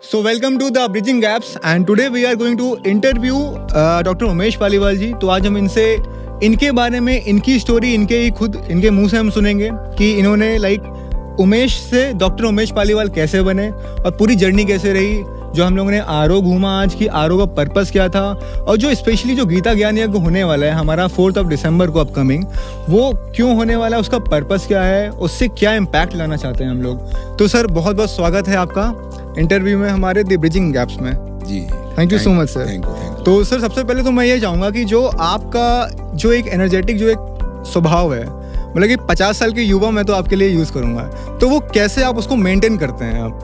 So welcome to the Bridging Gaps and today we are going to interview doctor Umesh Paliwal ji. तो आज हम इनसे इनके बारे में, इनकी स्टोरी इनके मुंह से हम सुनेंगे कि इन्होंने उमेश से डॉक्टर उमेश पालीवाल कैसे बने और पूरी जर्नी कैसे रही। जो हम लोगों ने आरओ घूमा आज की आरओ का पर्पस क्या था और जो स्पेशली जो गीता ज्ञान यज्ञ होने वाला है हमारा 4 दिसंबर को अपकमिंग, वो क्यों होने वाला है, उसका पर्पस क्या है, उससे क्या इम्पैक्ट लाना चाहते हैं हम लोग। तो सर बहुत बहुत स्वागत है आपका इंटरव्यू में हमारे द ब्रिजिंग गैप्स में। जी thank you so much sir. Thank you. तो सर सबसे पहले तो मैं ये चाहूँगा कि जो आपका जो एक एनर्जेटिक जो एक स्वभाव है, मतलब कि 50 साल के युवा मैं तो आपके लिए यूज़ करूँगा, तो वो कैसे आप उसको मेंटेन करते हैं आप?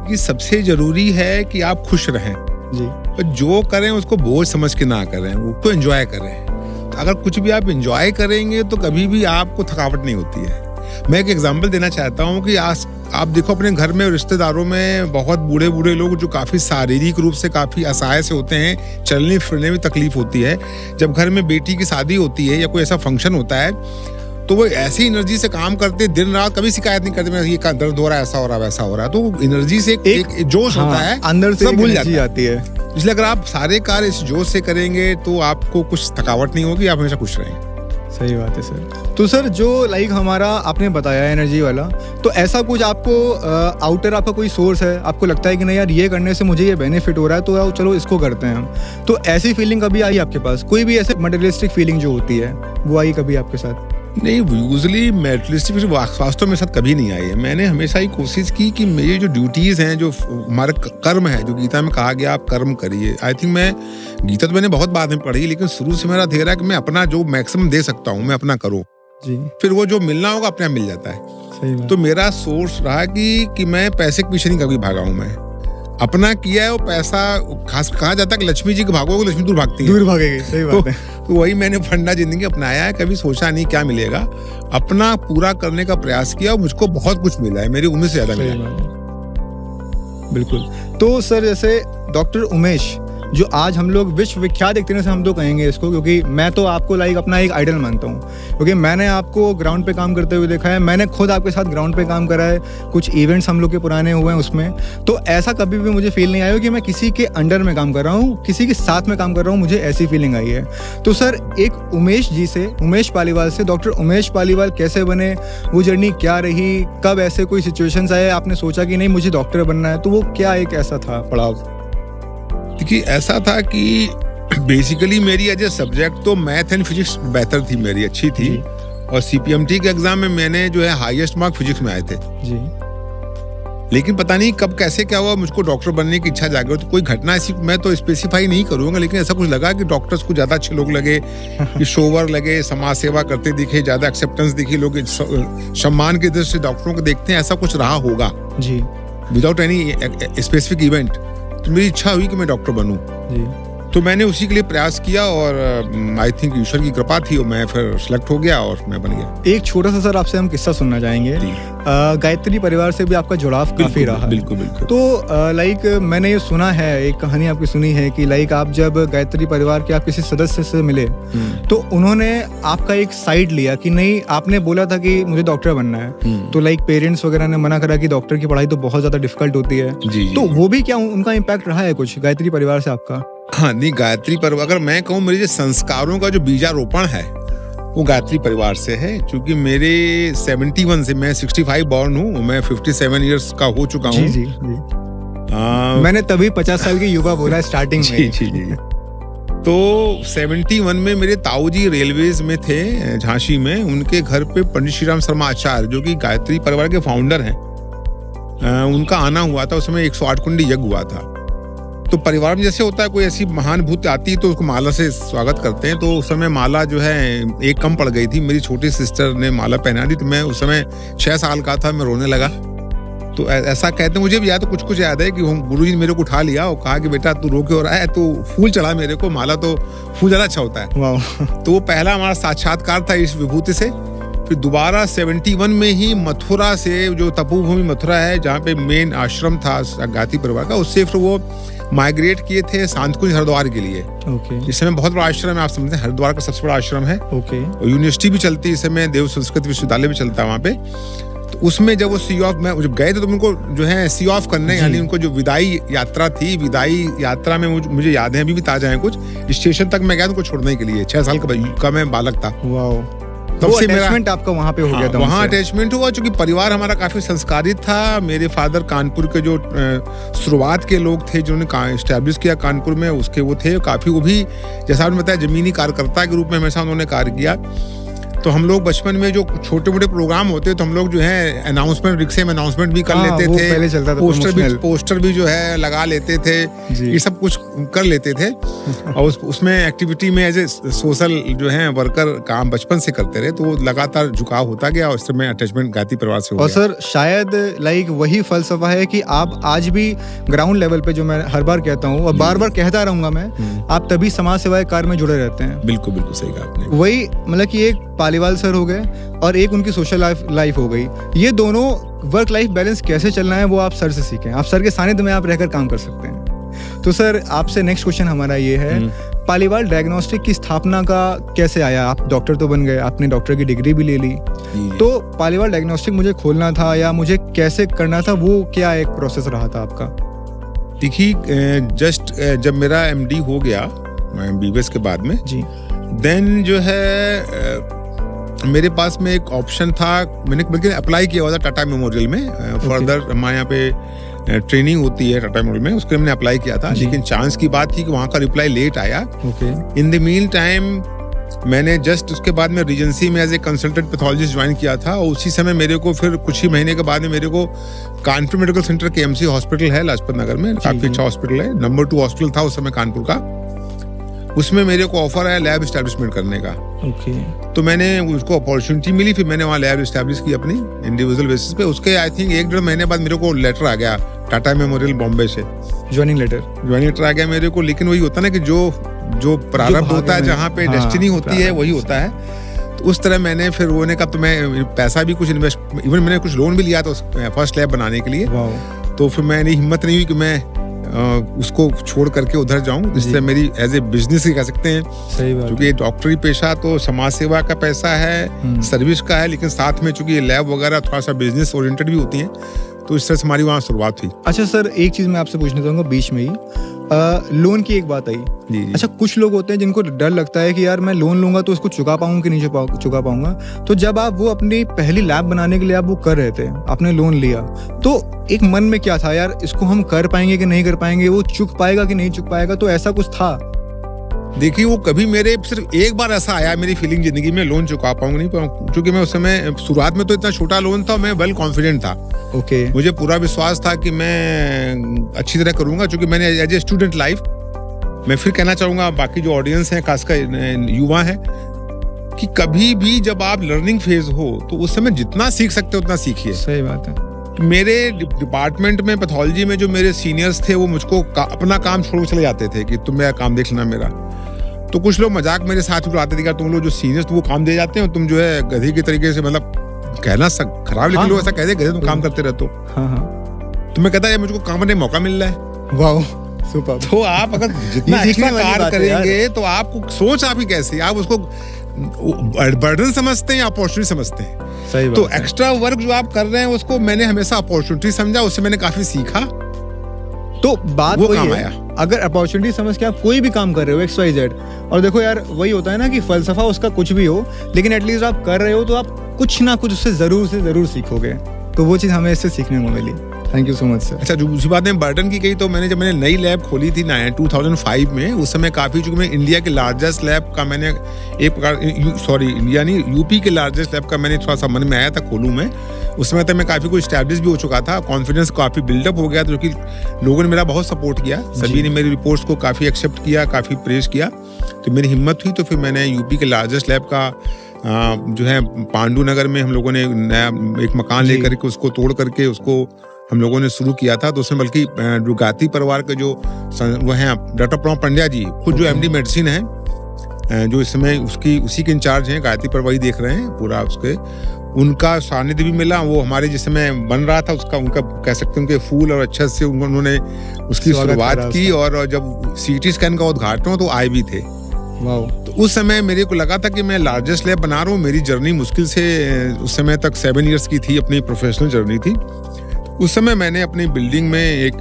कि सबसे जरूरी है कि आप खुश रहें जी। और जो करें उसको बोझ समझ के ना करें, उसको एंजॉय करें। तो अगर कुछ भी आप एंजॉय करेंगे तो कभी भी आपको थकावट नहीं होती है। मैं एक एग्जांपल देना चाहता हूँ कि आज आप देखो अपने घर में रिश्तेदारों में बहुत बूढ़े बूढ़े लोग जो काफ़ी शारीरिक रूप से काफ़ी असहाय से होते हैं, चलने फिरने में तकलीफ होती है। जब घर में बेटी की शादी होती है या कोई ऐसा फंक्शन होता है तो वो ऐसी एनर्जी से काम करते, दिन रात कभी शिकायत नहीं करते मैं ये दर्द हो रहा है, ऐसा हो रहा है, वैसा हो रहा है। तो एनर्जी से एक जोश होता है, अंदर से भूल जाती है। इसलिए अगर आप सारे कार्य इस जोश से करेंगे तो आपको कुछ थकावट नहीं होगी, आप हमेशा खुश रहेंगे। सही बात है सर। तो सर जो हमारा आपने बताया एनर्जी वाला, तो ऐसा कुछ आपको आउटर आपका कोई सोर्स है, आपको लगता है कि नहीं यार ये करने से मुझे ये बेनिफिट हो रहा है तो चलो इसको करते हैं हम, तो ऐसी फीलिंग कभी आई आपके पास? कोई भी ऐसे मटेरियलिस्टिक फीलिंग जो होती है वो आई कभी आपके साथ? नहीं, यूजली मेटलिस्टिक वास्तव में साथ कभी नहीं आई है। मैंने हमेशा ही कोशिश की कि मेरी जो ड्यूटीज हैं, जो हमारे कर्म है, जो गीता में कहा गया आप कर्म करिए। आई थिंक मैं गीता तो मैंने बहुत बाद में पढ़ी, लेकिन शुरू से मेरा ध्येय है कि मैं अपना जो मैक्सिमम दे सकता हूँ मैं अपना करूँ जी। फिर वो जो मिलना होगा अपने आप मिल जाता है। सही बात। तो मेरा सोर्स रहा कि मैं पैसे के पीछे नहीं कभी भागा हूँ, मैं अपना किया है। वो पैसा खास कहा जाता है कि लक्ष्मी जी के भागोगे लक्ष्मी दूर भागती है, दूर भागेगी। सही बात है। तो वही मैंने फंडा जिंदगी अपनाया है। कभी सोचा नहीं क्या मिलेगा, अपना पूरा करने का प्रयास किया और मुझको बहुत कुछ मिला है, मेरी उम्मीद से ज्यादा मिला है। बिल्कुल। तो सर जैसे डॉक्टर उमेश जो आज हम लोग विश्व विख्यात एक तरह से हम तो कहेंगे इसको, क्योंकि मैं तो आपको अपना एक आइडल मानता हूँ, क्योंकि मैंने आपको ग्राउंड पे काम करते हुए देखा है, मैंने खुद आपके साथ ग्राउंड पे काम करा है, कुछ इवेंट्स हम लोग के पुराने हुए हैं उसमें। तो ऐसा कभी भी मुझे फील नहीं आया कि मैं किसी के अंडर में काम कर रहा हूँ, किसी के साथ में काम कर रहा हूँ, मुझे ऐसी फीलिंग आई है। तो सर एक उमेश जी से, उमेश पालीवाल से डॉक्टर उमेश पालीवाल कैसे बने, वो जर्नी क्या रही, कब ऐसे कोई सिचुएशंस आए आपने सोचा कि नहीं मुझे डॉक्टर बनना है, तो वो क्या एक ऐसा था पड़ाव? क्योंकि ऐसा था कि बेसिकली मेरी एज ए सब्जेक्ट तो मैथ एंड फिजिक्स बेहतर थी, मेरी अच्छी थी। और सीपीएमटी के एग्जाम में मैंने जो है हाईएस्ट मार्क फिजिक्स में आए थे जी। लेकिन पता नहीं कब कैसे क्या हुआ, मुझको डॉक्टर बनने की इच्छा जागी। तो कोई घटना ऐसी मैं तो स्पेसिफाई नहीं करूंगा, लेकिन ऐसा कुछ लगा कि डॉक्टर्स को ज्यादा अच्छे लोग लगे, कि शोवर लगे, समाज सेवा करते दिखे, ज्यादा एक्सेप्टेंस दिखी, लोग सम्मान की दृष्टि से डॉक्टरों को देखते हैं, ऐसा कुछ रहा होगा जी, विदाउट एनी स्पेसिफिक इवेंट। तो मेरी इच्छा हुई कि मैं डॉक्टर बनूं जी। तो मैंने उसी के लिए प्रयास किया और आई थिंक ईश्वर की कृपा थी और मैं फिर सिलेक्ट हो गया और मैं बन गया। एक छोटा सा सर आपसे हम किस्सा सुनना चाहेंगे। गायत्री परिवार से भी आपका जुड़ाव काफी रहा। बिल्कुल बिल्कुल। तो मैंने ये सुना है, एक कहानी आपकी सुनी है कि आप जब गायत्री परिवार के आप किसी सदस्य से मिले तो उन्होंने आपका एक साइड लिया कि नहीं, आपने बोला था कि मुझे डॉक्टर बनना है, तो पेरेंट्स वगैरह ने मना करा कि डॉक्टर की पढ़ाई तो बहुत ज्यादा डिफिकल्ट होती है। तो वो भी क्या उनका इम्पैक्ट रहा है कुछ गायत्री परिवार से आपका? हाँ नहीं, गायत्री परिवार अगर मैं कहूँ मेरे जो संस्कारों का जो बीजारोपण है वो गायत्री परिवार से है। क्योंकि मेरे 71 से, मैं 65 बॉर्न हूँ, मैं 57 इयर्स का हो चुका हूँ। जी। मैंने तभी 50 साल की युवा बोला स्टार्टिंग में। जी। तो 71 में मेरे ताऊ जी रेलवेज में थे झांसी में, उनके घर पे पंडित श्री राम शर्मा आचार्य जो कि गायत्री परिवार के फाउंडर हैं, उनका आना हुआ था। उस समय 108 कुंडी यज्ञ हुआ था। तो परिवार में जैसे होता है कोई ऐसी महान भूत आती है तो उसको माला से स्वागत करते हैं। तो उस समय माला जो है एक कम पड़ गई थी, मेरी छोटी सिस्टर ने माला पहना दी। तो मैं उस समय 6 साल का था, मैं रोने लगा। तो ऐसा कहते हैं, मुझे भी याद, कुछ याद है कि गुरुजी ने मेरे को उठा लिया और कहा कि बेटा तू रो क्यों हो रहा है, तो फूल चढ़ा मेरे को, माला तो फूल ज्यादा अच्छा होता है। तो वो पहला हमारा साक्षात्कार था इस विभूति से। फिर दोबारा 71 में ही मथुरा से, जो तपोभूमि मथुरा है जहाँ पे मेन आश्रम था गायत्री परिवार का, उससे फिर वो माइग्रेट किए थे शांतकुंज हरिद्वार के लिए। इस समय बहुत बड़ा आश्रम है, आप समझते हैं, हरिद्वार का सबसे बड़ा आश्रम है। और यूनिवर्सिटी भी चलती है इस समय, देव संस्कृत विश्वविद्यालय भी चलता है वहाँ पे। तो उसमें जब वो सी ऑफ में जब गए थे तो उनको जो है सी ऑफ करने, यानी उनको जो विदाई यात्रा थी, विदाई यात्रा में मुझे याद है अभी भी ताजा है कुछ, स्टेशन तक मैं गया उनको छोड़ने के लिए। 6 साल का मैं बालक था। तब से अटैचमेंट आपका वहाँ पे हो गया था? वहाँ अटैचमेंट हुआ, क्योंकि परिवार हमारा काफी संस्कारित था। मेरे फादर कानपुर के जो शुरुआत के लोग थे जिन्होंने एस्टैब्लिश किया कानपुर में, उसके वो थे काफी, वो भी जैसा आपने बताया जमीनी कार्यकर्ता के रूप में हमेशा उन्होंने कार्य किया। तो हम लोग बचपन में जो छोटे मोटे प्रोग्राम होते तो हम लोग जो है अनाउंसमेंट, रिक्शे में अनाउंसमेंट भी कर लेते थे, पहले चलता था, पोस्टर भी जो है लगा लेते थे, ये सब कुछ कर लेते थे। और उसमें एक्टिविटी में एज ए सोशल जो है वर्कर काम बचपन से करते रहे, तो लगातार झुकाव होता गया और इसमें अटैचमेंट गायत्री परिवार से हो गया। और सर शायद लाइक वही फलसफा है कि आप आज भी ग्राउंड लेवल पे, जो मैं हर बार कहता हूँ और बार बार कहता रहूंगा मैं, आप तभी समाज सेवा कार्य में जुड़े रहते हैं। बिल्कुल बिल्कुल सही कहा आपने। वही मतलब कि एक पालीवाल सर हो गए और एक उनकी सोशल लाइफ हो गई। ये दोनों वर्क लाइफ बैलेंस कैसे चलना है वो आप सर से सीखें। आप सर के सानिध्य में आप रहकर काम कर सकते हैं। तो सर आपसे नेक्स्ट क्वेश्चन हमारा ये है, पालीवाल डायग्नोस्टिक की स्थापना का कैसे आया? आप डॉक्टर तो बन गए, आपने डॉक्टर की डिग्री भी ले ली, तो पालीवाल डायग्नोस्टिक मुझे खोलना था या मुझे कैसे करना था, वो क्या एक प्रोसेस रहा था आपका? देखिए, जस्ट जब मेरा MD हो गया MBBS के बाद में जी, देन जो है मेरे पास में एक ऑप्शन था। मैंने बल्कि अप्लाई किया हुआ था टाटा मेमोरियल में। फर्दर हमारे यहाँ पे ट्रेनिंग होती है टाटा मेमोरियल में, उसके लिए मैंने अप्लाई किया था, लेकिन चांस की बात थी कि वहाँ का रिप्लाई लेट आया। इन द मीन टाइम मैंने जस्ट उसके बाद में रीजेंसी में as a consultant pathologist join किया था, और उसी समय मेरे को फिर कुछ ही महीने के बाद में मेरे को Kanpur medical centre KMC hospital है लाजपत नगर में, काफी अच्छा हॉस्पिटल है, नंबर 2 हॉस्पिटल था उस समय कानपुर का। उसमें मेरे को ऑफर आया लैब एस्टैब्लिशमेंट करने का। तो मैंने उसको अपॉर्चुनिटी मिली, फिर मैंने वहाँ लैब एस्टैब्लिश की अपनी इंडिविजुअल बेसिस पे। उसके आई थिंक 1-1.5 महीने बाद मेरे को लेटर आ गया टाटा मेमोरियल बॉम्बे से, ज्वाइनिंग लेटर आ गया मेरे को। लेकिन वही होता है ना कि जो प्रारब्ध होता है, जहाँ पे डेस्टिनी होती है, वही होता है। तो उस तरह मैंने फिर वो ने कहा, तो मैं पैसा भी कुछ इन्वेस्ट, इवन मैंने कुछ लोन भी लिया था फर्स्ट लैब बनाने के लिए। तो फिर मैंने हिम्मत नहीं हुई कि मैं उसको छोड़ करके उधर जाऊं। इसलिए मेरी एज ए बिजनेस ही कह सकते हैं, सही बात, क्योंकि डॉक्टरी पेशा तो समाज सेवा का पैसा है, सर्विस का है, लेकिन साथ में चूंकि लैब वगैरह थोड़ा सा बिजनेस ओरिएंटेड भी होती है, तो इस तरह से हमारी वहाँ शुरुआत हुई। अच्छा सर, एक चीज मैं आपसे पूछना चाहूंगा बीच में ही, लोन की एक बात आई। जी। अच्छा, कुछ लोग होते हैं जिनको डर लगता है कि यार मैं लोन लूंगा तो उसको चुका पाऊंगा कि नहीं चुका पाऊंगा। तो जब आप वो अपनी पहली लैब बनाने के लिए आप वो कर रहे थे, आपने लोन लिया, तो एक मन में क्या था, यार इसको हम कर पाएंगे कि नहीं कर पाएंगे, वो चुक पाएगा कि नहीं चुक पाएगा, तो ऐसा कुछ था? देखिए, वो कभी मेरे सिर्फ एक बार ऐसा आया मेरी फीलिंग जिंदगी में, लोन चुका पाऊंगा नहीं पाऊंगा, क्योंकि मैं उस समय शुरुआत में तो इतना छोटा लोन था, मैं वेल कॉन्फिडेंट था। मुझे पूरा विश्वास था कि मैं अच्छी तरह करूंगा, क्योंकि मैंने एज ए स्टूडेंट लाइफ, मैं फिर कहना चाहूंगा बाकी जो ऑडियंस है, खासकर युवा है, कि कभी भी जब आप लर्निंग फेज हो तो उस समय जितना सीख सकते हो उतना सीखिए। सही बात है। मेरे डिपार्टमेंट में पैथोलॉजी में जो मेरे सीनियर्स थे, वो मुझको अपना काम छोड़ चले जाते थे कि तुम मेरा काम देख लेना मेरा। तो कुछ लोग मजाक मेरे साथ उड़ाते थे कि तुम लोग जो सीनियर्स वो काम दे जाते हो, तुम जो है गधे के तरीके से, मतलब कहना खराब, लेकिन लोग ऐसा कहते गधे तुम काम करते रहते हो। तो मैं कहता है मुझको काम करने का मौका मिल रहा है। वाह, सुपर। तो आप अगर जितना एक्स्ट्रा कार्य करेंगे तो आपको सोच आप ही कैसे, आप उसको बर्डन समझते हैं या अपॉर्चुनिटी समझते हैं? सही बात तो एक्स्ट्रा वर्क जो आप कर रहे हैं उसको मैंने हमेशा अपॉर्चुनिटी समझा, उससे मैंने काफी सीखा। तो बात वो वही काम है, आया। अगर अपॉर्चुनिटी समझ के आप कोई भी काम कर रहे हो XYZ, और देखो यार वही होता है ना कि फलसफा उसका कुछ भी हो, लेकिन एटलीस्ट आप कर रहे हो तो आप कुछ ना कुछ उससे जरूर सीखोगे। तो वो चीज़ हमें इससे सीखने को मिली। Thank you so much sir. अच्छा, दूसरी बात में बर्डन की कही, तो जब मैंने नई लैब खोली थी 2005 में, उस समय काफी, चूंकि मैं इंडिया के लार्जेस्ट लैब का मैंने एक प्रकार, इंडिया नहीं, यूपी के लार्जेस्ट लैब का मैंने थोड़ा सा मन में आया था खोलूं मैं। उस समय तक मैं काफी कुछ स्टैब्लिश भी हो चुका था, कॉन्फिडेंस काफी बिल्डअप हो गया, क्योंकि लोगों ने मेरा बहुत सपोर्ट किया, सभी ने मेरी रिपोर्ट्स को काफी एक्सेप्ट किया, काफी प्रेज किया। तो मेरी हिम्मत हुई, तो फिर मैंने यूपी के लार्जेस्ट लैब का जो है पांडु नगर में हम लोगों ने नया एक मकान लेकर के उसको तोड़ करके उसको हम लोगों ने शुरू किया था। तो उसमें बल्कि जो गायत्री परिवार के जो वो हैं डॉक्टर प्रणव पंड्या जी, खुद जो MD मेडिसिन है, जो इस समय उसी के इंचार्ज हैं, गायत्री परिवार ही देख रहे हैं पूरा, उसके उनका सानिध्य भी मिला। वो हमारे जिस समय बन रहा था उनका कह सकते हैं उनके फूल और अच्छे से उन्होंने उसकी शुरुआत की, और जब CT स्कैन का उद्घाटन हो तो आए भी थे। वाओ। तो उस समय मेरे को लगा था कि मैं लार्जेस्ट लैब बना रहा हूँ। मेरी जर्नी मुश्किल से उस समय तक 7 इयर्स की थी, अपनी प्रोफेशनल जर्नी थी। उस समय मैंने अपनी बिल्डिंग में एक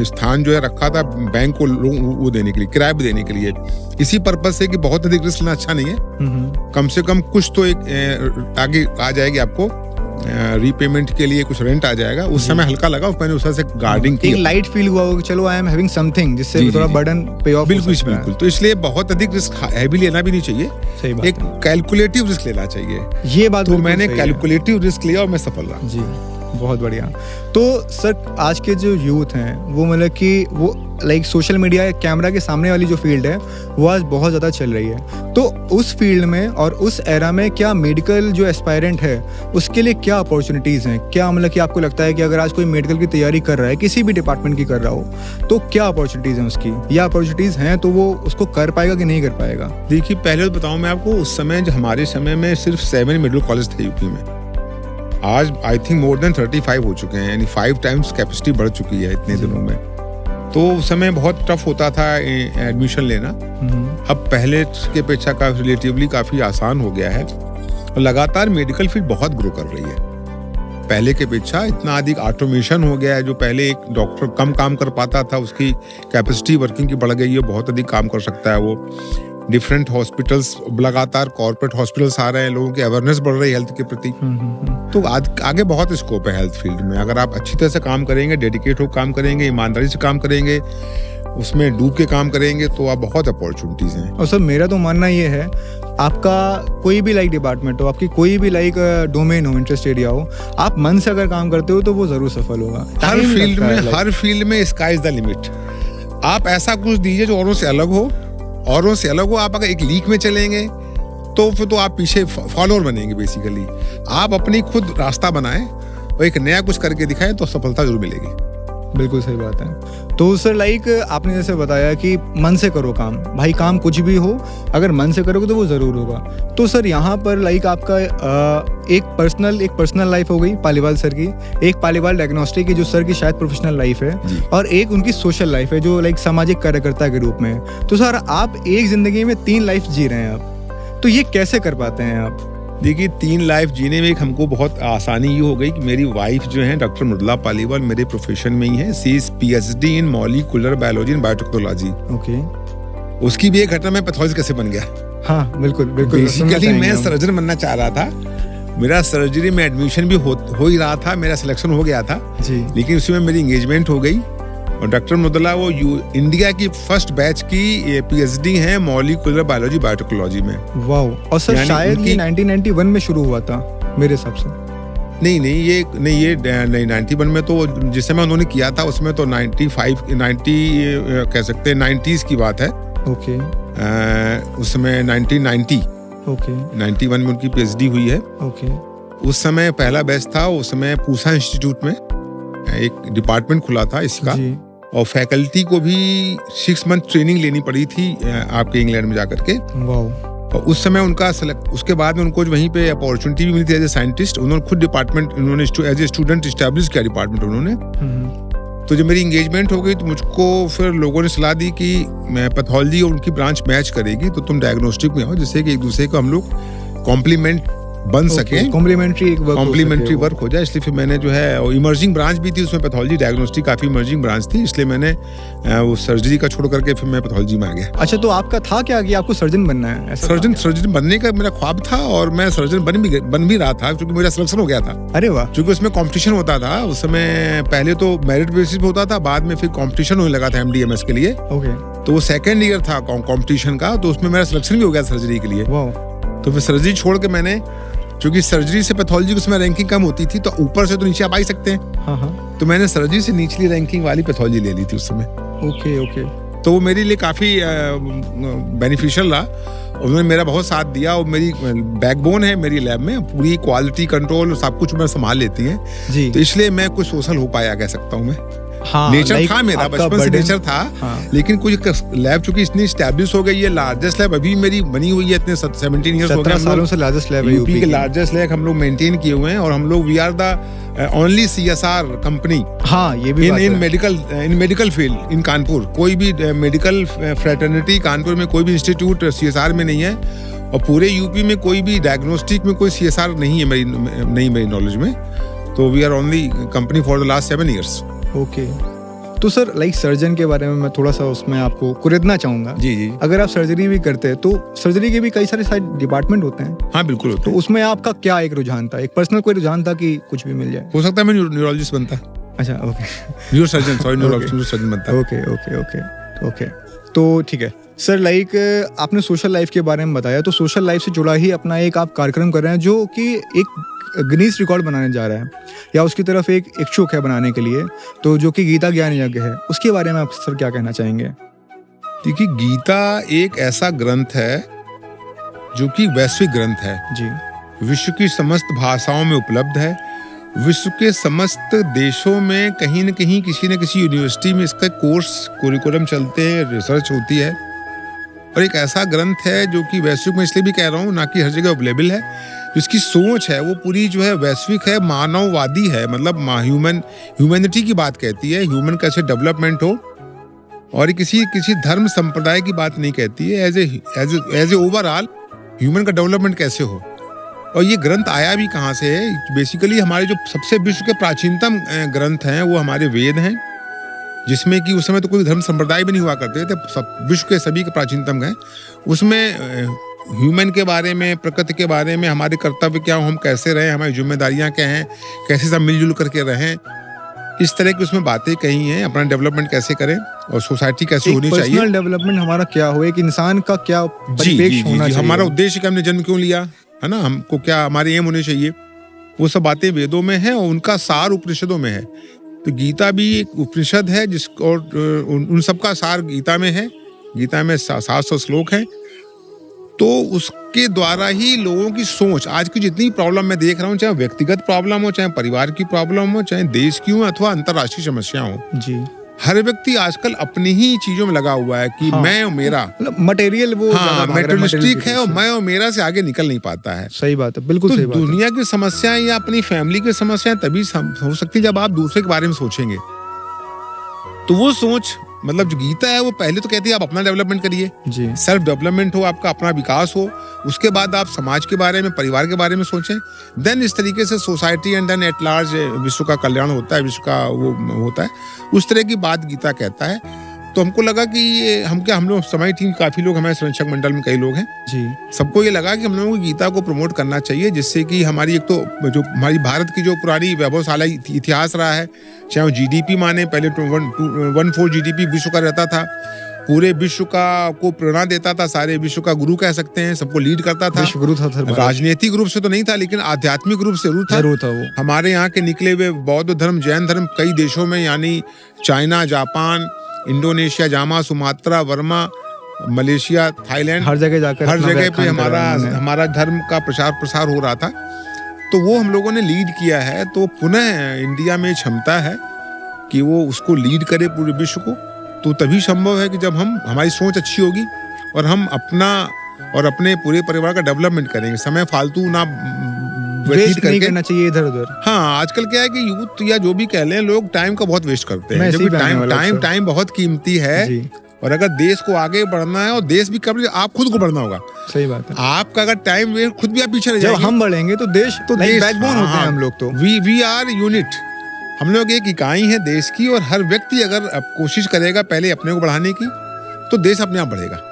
स्थान जो है रखा था बैंक को वो देने के लिए, किराए पे देने के लिए, इसी पर्पज से कि बहुत अधिक रिस्क लेना अच्छा नहीं है। कम से कम कुछ तो एक आगे आ जाएगी आपको रीपेमेंट के लिए, कुछ रेंट आ जाएगा। उस समय हल्का लगा, मैंने उस से गार्डिंग की, एक लाइट फील हुआ होगा कि चलो आई एम हैविंग समथिंग, जिससे थोड़ा बर्डन पे ऑफ। बिल्कुल। तो इसलिए बहुत अधिक रिस्क हैवी लेना भी नहीं चाहिए, सही बात, एक कैलकुलेटिव रिस्क लेना चाहिए। ये बात तो मैंने कैलकुलेटिव रिस्क लिया और मैं सफल रहा जी। बहुत बढ़िया। तो सर आज के जो यूथ हैं वो मतलब कि वो लाइक सोशल मीडिया या कैमरा के सामने वाली जो फील्ड है वो आज बहुत ज़्यादा चल रही है। तो उस फील्ड में और उस एरा में क्या मेडिकल जो एस्पायरेंट है उसके लिए क्या अपॉर्चुनिटीज़ हैं? क्या मतलब कि आपको लगता है कि अगर आज कोई मेडिकल की तैयारी कर रहा है, किसी भी डिपार्टमेंट की कर रहा हो, तो क्या अपॉर्चुनिटीज़ हैं उसकी, या अपॉर्चुनिटीज़ हैं तो वो उसको कर पाएगा कि नहीं कर पाएगा? देखिए, पहले तो बताऊँ मैं आपको, उस समय जो हमारे समय में सिर्फ 7 मेडिकल कॉलेज थे यूपी में। आज आई थिंक मोर देन 35 हो चुके हैं, यानी 5 टाइम्स कैपेसिटी बढ़ चुकी है इतने दिनों में। तो उस समय बहुत टफ होता था एडमिशन लेना। अब पहले के अपेक्षा का रिलेटिवली काफ़ी आसान हो गया है और लगातार मेडिकल फील्ड बहुत ग्रो कर रही है। पहले के अपेक्षा इतना अधिक ऑटोमेशन हो गया है, जो पहले एक डॉक्टर कम काम कर पाता था उसकी कैपेसिटी वर्किंग की बढ़ गई है, बहुत अधिक काम कर सकता है वो। डिफरेंट हॉस्पिटल्स, लगातार कॉर्पोरेट हॉस्पिटल्स आ रहे हैं, लोगों की अवेयरनेस बढ़ रही है हेल्थ के प्रति। तो आगे बहुत स्कोप है हेल्थ फील्ड में। अगर आप अच्छी तरह से काम करेंगे, डेडिकेट हो काम करेंगे, ईमानदारी से काम करेंगे, उसमें डूब के काम करेंगे, तो आप बहुत अपॉर्चुनिटीज हैं। और सर मेरा तो मानना ये है, आपका कोई भी लाइक डिपार्टमेंट हो, आपकी कोई भी लाइक डोमेन हो, इंटरेस्ट एरिया हो, आप मन से अगर काम करते हो तो वो जरूर सफल होगा। हर फील्ड में स्काई इज द लिमिट। आप ऐसा कुछ दीजिए जो औरों से अलग हो, आप अगर एक लीक में चलेंगे तो फिर तो आप पीछे फॉलोअर बनेंगे। बेसिकली आप अपनी खुद रास्ता बनाएं और एक नया कुछ करके दिखाएं तो सफलता जरूर मिलेगी। बिल्कुल सही बात है। तो सर लाइक आपने जैसे बताया कि मन से करो काम, भाई काम कुछ भी हो अगर मन से करोगे तो वो ज़रूर होगा। तो सर यहाँ पर लाइक आपका एक पर्सनल लाइफ हो गई पालीवाल सर की, एक पालीवाल डायग्नोस्टिक की जो सर की शायद प्रोफेशनल लाइफ है, और एक उनकी सोशल लाइफ है जो लाइक सामाजिक कार्यकर्ता के रूप में। तो सर आप एक ज़िंदगी में 3 लाइफ जी रहे हैं आप, तो ये कैसे कर पाते हैं आप? देखिए, 3 लाइफ जीने में हमको बहुत आसानी ये हो गई कि मेरी वाइफ जो है डॉक्टर मृदुला पालीवाल मेरे प्रोफेशन में ही है। She is PhD in molecular biology and biotechnology. Okay. उसकी भी एक घटना में पैथोलॉजी कैसे बन गया। हाँ बिल्कुल। बेसिकली मैं सर्जन बनना चाह रहा था, मेरा सर्जरी में एडमिशन भी हो ही रहा था, मेरा सिलेक्शन हो गया था जी। लेकिन उसी में मेरी एंगेजमेंट हो गई और डॉक्टर मृदुला वो इंडिया की फर्स्ट बैच की PhD हैं मॉलिक्यूलर बायोलॉजी बायोटेक्नोलॉजी में। वाओ। और सर शायद ये 1991 में शुरू हुआ था मेरे हिसाब से। नहीं, ये 91 में तो जिस समय उन्होंने किया था उसमें तो 90 कह सकते हैं 90s की बात है। ओके। उस समय 1990 91 में उनकी PhD हुई है। ओके। उस समय पहला बैच था, उस समय पूसा इंस्टीट्यूट में एक डिपार्टमेंट खुला था इसका, और फैकल्टी को भी 6 मंथ ट्रेनिंग लेनी पड़ी थी आपके इंग्लैंड में जाकर के। और उस समय उनका उसके बाद में उनको वहीं पे अपॉर्चुनिटी भी मिली थी एज ए साइंटिस्ट। उन्होंने खुद department as a student establish किया डिपार्टमेंट उन्होंने। तो जब मेरी एंगेजमेंट हो गई तो मुझको फिर लोगों ने सलाह दी कि मैं पैथोलॉजी और उनकी ब्रांच मैच करेगी तो तुम डायग्नोस्टिक में आओ, जिससे कि एक दूसरे को हम लोग कॉम्प्लीमेंट बन सके, कॉम्प्लीमेंट्री वर्क हो जाए। इसलिए फिर मैंने जो है, और इमर्जिंग ब्रांच भी थी उसमें, पैथोलॉजी डायग्नोस्टिक काफी इमर्जिंग ब्रांच थी, इसलिए मैंने वो सर्जरी का छोड़ करके फिर मैं पैथोलॉजी में आ गया। अच्छा, तो आपका था क्या कि आपको सर्जन बनना है? सर्जन बनने का मेरा ख्वाब था और मैं सर्जन बन भी रहा था, क्योंकि मेरा सिलेक्शन हो गया था। अरे वाह। क्योंकि उसमें कॉम्पिटिशन होता था उस समय, पहले तो मेरिट बेसिस पे होता था, बाद में फिर कॉम्पिटिशन होने लगा था MD-MS के लिए। तो वो 2nd ईयर था कॉम्पिटिशन का, तो उसमें मेरा सिलेक्शन भी हो गया सर्जरी के लिए। तो फिर सर्जरी छोड़ के मैंने, क्योंकि सर्जरी से पैथोलॉजी उसमें रैंकिंग कम होती थी, तो ऊपर से तो नीचे आप आ ही सकते हैं। तो मैंने सर्जरी से निचली रैंकिंग वाली पैथोलॉजी ले ली थी उस समय। ओके। तो वो मेरे लिए काफी बेनिफिशियल रहा, उन्होंने मेरा बहुत साथ दिया और मेरी बैकबोन है मेरी लैब में, पूरी क्वालिटी कंट्रोल सब कुछ मैं संभाल लेती है जी। तो इसलिए मैं कुछ सोशल हो पाया कह सकता हूँ मैं। हाँ, नेचर like था मेरा, आपका बचपन से burden- नेचर था। हाँ। लेकिन कुछ लैब चूंकि इतनी स्टैब्लिश हो गई है, लार्जेस्ट लैब अभी मेरी बनी हुई है, इतने 17 ईयर्स हो गए 17 हम सालों लोग से लार्जेस्ट लैब है यूपी के की। लार्जेस्ट लैब हम लोग मेंटेन किए हुए हैं, और हम लोग we are the only CSR company हाँ, ये भी बात इन है। Medical field in Kanpur. कोई भी मेडिकल फ्रेटर्निटी कानपुर में कोई भी इंस्टीट्यूट CSR में नहीं है, और पूरे यूपी में कोई भी डायग्नोस्टिक में कोई CSR नहीं है मेरी नॉलेज में। तो we are only company for the last 7 years. Okay, तो सर लाइक सर्जन के बारे में मैं थोड़ा सा उसमें आपको कुरेदना चाहूंगा। जी जी, अगर आप सर्जरी भी करते हैं तो सर्जरी के भी कई सारे डिपार्टमेंट होते हैं, हाँ बिल्कुल होता तो है। उसमें आपका क्या एक रुझान था, एक पर्सनल कोई रुझान था कि कुछ भी मिल जाए? हो सकता है मैं न्यूरोलॉजिस्ट बनता, अच्छा, ओके न्यूरोसर्जन, सॉरी न्यूरोसर्जन बनता। ओके ओके ओके ओके, तो ठीक है सर। लाइक आपने सोशल लाइफ के बारे में बताया, तो सोशल लाइफ से जुड़ा ही अपना एक आप कार्यक्रम कर रहे हैं जो कि एक गिनीज रिकॉर्ड बनाने जा रहा है, या उसकी तरफ एक इच्छुक है बनाने के लिए, तो जो कि गीता ज्ञान यज्ञ है, उसके बारे में आप सर क्या कहना चाहेंगे? देखिए, गीता एक ऐसा ग्रंथ है जो कि वैश्विक ग्रंथ है, जी, विश्व की समस्त भाषाओं में उपलब्ध है, विश्व के समस्त देशों में कहीं न कहीं किसी न किसी यूनिवर्सिटी में इसका कोर्स कुरिकुलम चलते हैं, रिसर्च होती है, और एक ऐसा ग्रंथ है जो कि वैश्विक में इसलिए भी कह रहा हूँ, ना कि हर जगह अवेलेबल है। जिसकी सोच है वो पूरी जो है वैश्विक है, मानववादी है, मतलब ह्यूमैनिटी की बात कहती है, ह्यूमन कैसे डेवलपमेंट हो, और ये किसी धर्म संप्रदाय की बात नहीं कहती है, एज ए ओवरऑल ह्यूमन का डेवलपमेंट कैसे हो। और ये ग्रंथ आया भी कहाँ से है? बेसिकली हमारे जो सबसे विश्व के प्राचीनतम ग्रंथ हैं वो हमारे वेद हैं, जिसमें कि उस समय तो कोई धर्म संप्रदाय भी नहीं हुआ करते थे, सब विश्व के सभी के प्राचीनतम हैं। उसमें ह्यूमन के बारे में, प्रकृति के बारे में, हमारे कर्तव्य क्या हो, हम कैसे रहें, हमारी जिम्मेदारियां क्या हैं, कैसे सब मिलजुल करके रहें, इस तरह की उसमें बातें कही हैं। अपना डेवलपमेंट कैसे करें और सोसाइटी कैसे होनी चाहिए, पर्सनल डेवलपमेंट हमारा क्या हो, एक इंसान का क्या परिप्रेक्ष्य होना चाहिए, हमारा उद्देश्य कि हमने जन्म क्यों लिया है ना, हमको क्या हमारे एम होने चाहिए, वो सब बातें वेदों में है और उनका सार उपनिषदों में है। तो गीता भी एक उपनिषद है और उन सब का सार गीता में है। गीता में 700 श्लोक हैं। तो उसके द्वारा ही लोगों की सोच, आज की जितनी प्रॉब्लम मैं देख रहा हूँ, चाहे व्यक्तिगत प्रॉब्लम हो, चाहे परिवार की प्रॉब्लम हो, चाहे देश की हो अथवा अंतर्राष्ट्रीय समस्या हो, जी, हर व्यक्ति आजकल अपनी ही चीजों में लगा हुआ है कि हाँ, मैं और मेरा, मतलब मटेरियल वो हाँ, मेटेरियलिस्टिक है और मैं और मेरा से आगे निकल नहीं पाता है। सही बात है, बिल्कुल तो सही बात है। दुनिया की समस्याएं या अपनी फैमिली की समस्याएं तभी हो सकती है जब आप दूसरे के बारे में सोचेंगे। तो वो सोच, मतलब जो गीता है वो पहले तो कहती है आप अपना डेवलपमेंट करिए, जी, सेल्फ डेवलपमेंट हो, आपका अपना विकास हो, उसके बाद आप समाज के बारे में, परिवार के बारे में सोचें, देन इस तरीके से society and then at large विश्व का कल्याण होता है, विश्व का वो होता है। उस तरह की बात गीता कहता है। तो हमको लगा कि ये हम लोग समय टीम काफी लोग, हमारे संरक्षक मंडल में कई लोग हैं, जी, सबको ये लगा कि हम लोगों को गीता को प्रमोट करना चाहिए, जिससे कि हमारी एक तो जो हमारी भारत की जो पुरानी वैभवशाली इतिहास रहा है, चाहे वो GDP माने, पहले 1.4 GDP विश्व का रहता था, पूरे विश्व को प्रेरणा देता था, सारे विश्व का गुरु कह सकते हैं, सबको लीड करता था, विश्व गुरु था सर। राजनीतिक रूप से तो नहीं था लेकिन आध्यात्मिक रूप से जरूर था वो। हमारे यहाँ के निकले हुए बौद्ध धर्म, जैन धर्म कई देशों में, यानी China, Japan, Indonesia, Java, Sumatra, Burma, Malaysia, Thailand, हर जगह जाकर हर जगह पे हमारा हमारा धर्म का प्रचार प्रसार हो रहा था। तो वो हम लोगों ने लीड किया है। तो पुनः इंडिया में क्षमता है कि वो उसको लीड करे पूरे विश्व को। तो तभी संभव है कि जब हमारी सोच अच्छी होगी और हम अपना और अपने पूरे परिवार का डेवलपमेंट करेंगे। समय फालतू ना वेस्ट नहीं करना चाहिए इधर उधर। हाँ, आजकल क्या है कि यूथ या जो भी कह लें, लोग टाइम का बहुत वेस्ट करते हैं, जबकि टाइम बहुत कीमती है जी। और अगर देश को आगे बढ़ना है और देश भी कब, आप खुद को बढ़ना होगा। सही बात है। आपका अगर टाइम वेस्ट, खुद भी आप पीछे रह जाएंगे। जब हम बढ़ेंगे तो देश बैकबोन होते हैं हम लोग। तो वी आर यूनिट, हम लोग एक इकाई है देश की, और हर व्यक्ति अगर कोशिश करेगा पहले अपने को बढ़ाने की, तो देश अपने आप बढ़ेगा।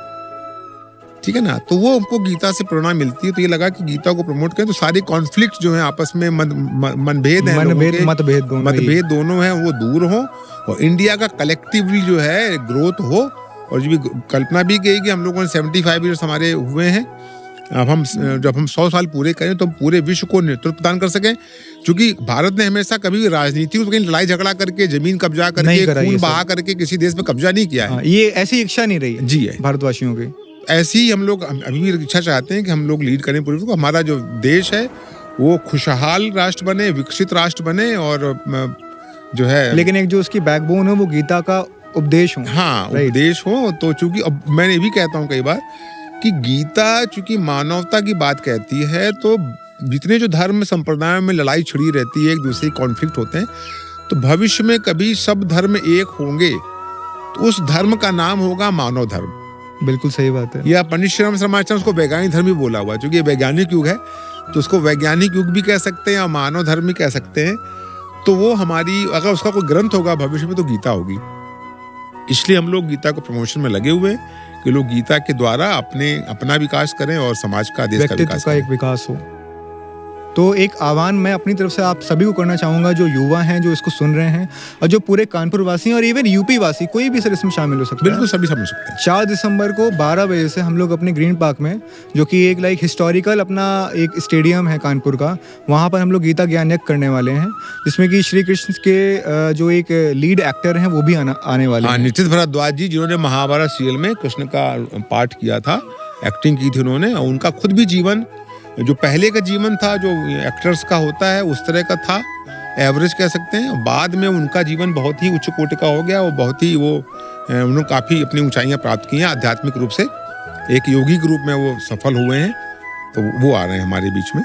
ठीक है ना। तो वो हमको गीता से प्रेरणा मिलती है। तो ये लगा कि गीता को प्रमोट करें, तो सारे कॉन्फ्लिक्ट जो है आपस में मतभेद दोनों हैं, वो दूर हो और इंडिया का कलेक्टिवली जो है ग्रोथ हो। और जो भी कल्पना भी की कि हम लोगों ने 75 ईयर्स हमारे हुए हैं, अब जब हम 100 साल पूरे करें तो पूरे विश्व को नेतृत्व प्रदान कर सकें। क्योंकि भारत ने हमेशा कभी राजनीति कहीं लड़ाई झगड़ा करके, जमीन कब्जा करके, खून बहा करके किसी देश में कब्जा नहीं किया है। ये ऐसी इच्छा नहीं रही जी है भारतवासियों की। ऐसी ही हम लोग अभी भी इच्छा चाहते हैं कि हम लोग लीड करें पूरे को। हमारा जो देश है वो खुशहाल राष्ट्र बने, विकसित राष्ट्र बने, और जो है, लेकिन एक जो उसकी बैकबोन हो वो गीता का उपदेश हो। हाँ, Right. उपदेश हो। तो चूंकि अब मैं ये भी कहता हूँ कई बार कि गीता चूंकि मानवता की बात कहती है, तो जितने जो धर्म संप्रदायों में लड़ाई छिड़ी रहती है, एक दूसरे कॉन्फ्लिक्ट होते हैं, तो भविष्य में कभी सब धर्म एक होंगे तो उस धर्म का नाम होगा मानव धर्म। बिल्कुल सही बात है। या पंडित श्रीराम शर्माचार्य उसको वैज्ञानिक धर्म भी बोला हुआ, क्योंकि ये वैज्ञानिक युग है तो उसको वैज्ञानिक युग भी कह सकते हैं या मानव धर्म भी कह सकते हैं। तो वो हमारी, अगर उसका कोई ग्रंथ होगा भविष्य में तो गीता होगी। इसलिए हम लोग गीता को प्रमोशन में लगे हुए हैं कि लोग गीता के द्वारा अपना विकास करें और समाज का, देश का व्यक्तित्व विकास का करें। एक विकास हो। तो एक आह्वान मैं अपनी तरफ से आप सभी को करना चाहूंगा, जो युवा हैं जो इसको सुन रहे हैं, और जो पूरे कानपुर वासी और इवन यूपी वासी, कोई भी सर इसमें शामिल हो सकता है। बिल्कुल, सभी समझ सकते हैं। 4 दिसंबर को 12 बजे से हम लोग अपने ग्रीन पार्क में, जो कि एक लाइक हिस्टोरिकल अपना एक स्टेडियम है कानपुर का, वहाँ पर हम लोग गीता ज्ञान यज्ञ करने वाले हैं, जिसमें कि श्री कृष्ण के जो एक लीड एक्टर हैं वो भी आने वाले हाँ, हैं। नितिन भारद्वाज जी, जिन्होंने महाभारत सीरियल में कृष्ण का पाठ किया था, एक्टिंग की थी उन्होंने, और उनका खुद भी जीवन, जो पहले का जीवन था जो एक्टर्स का होता है उस तरह का था, एवरेज कह सकते हैं। बाद में उनका जीवन बहुत ही उच्च कोटि का हो गया, वो बहुत ही उन्होंने काफ़ी अपनी ऊंचाइयां प्राप्त की हैं आध्यात्मिक रूप से, एक योगी के रूप में वो सफल हुए हैं। तो वो आ रहे हैं हमारे बीच में।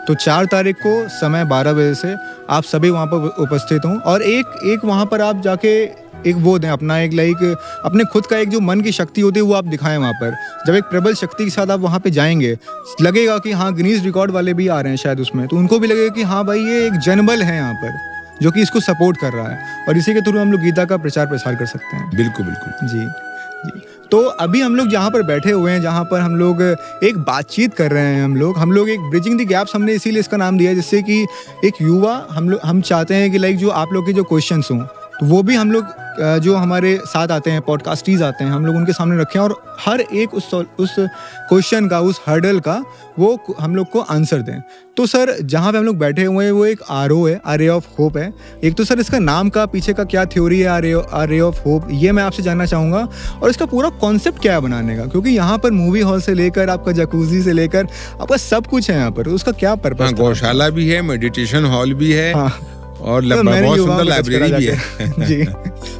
तो 4 तारीख को समय 12 बजे से आप सभी वहाँ पर उपस्थित हों, और एक वहाँ पर आप जाके एक वो दें अपना, एक लाइक अपने खुद का एक जो मन की शक्ति होती है वो आप दिखाएं वहाँ पर। जब एक प्रबल शक्ति के साथ आप वहाँ पे जाएंगे, लगेगा कि हाँ गिनीज रिकॉर्ड वाले भी आ रहे हैं शायद उसमें, तो उनको भी लगेगा कि हाँ भाई ये एक जनबल है यहाँ पर जो कि इसको सपोर्ट कर रहा है, और इसी के थ्रू हम लोग गीता का प्रचार प्रसार कर सकते हैं। बिल्कुल बिल्कुल जी जी। तो अभी हम लोग जहाँ पर बैठे हुए हैं, जहाँ पर हम लोग एक बातचीत कर रहे हैं, हम लोग एक ब्रिजिंग द गैप्स, हमने इसीलिए इसका नाम दिया है, जिससे कि एक युवा हम चाहते हैं कि लाइक जो आप लोग के जो क्वेश्चंस हों, तो वो भी हम लोग जो हमारे साथ आते हैं, पॉडकास्टीज आते हैं, हम लोग उनके सामने रखें, और हर एक उस क्वेश्चन का, उस हर्डल का वो हम लोग को आंसर दें। तो सर जहाँ पे हम लोग बैठे हुए हैं वो एक RO है, रे ऑफ होप है। एक तो सर इसका नाम का पीछे का क्या थ्योरी है, रे ऑफ होप, ये मैं आपसे जानना चाहूँगा, और इसका पूरा कॉन्सेप्ट क्या है बनाने का, क्योंकि यहाँ पर मूवी हॉल से लेकर आपका जकूजी से लेकर आपका सब कुछ है यहाँ पर, उसका क्या पर्पस? गौशाला भी है, मेडिटेशन हॉल भी है, और तो बहुत सुंदर लाइब्रेरी भी है। जी।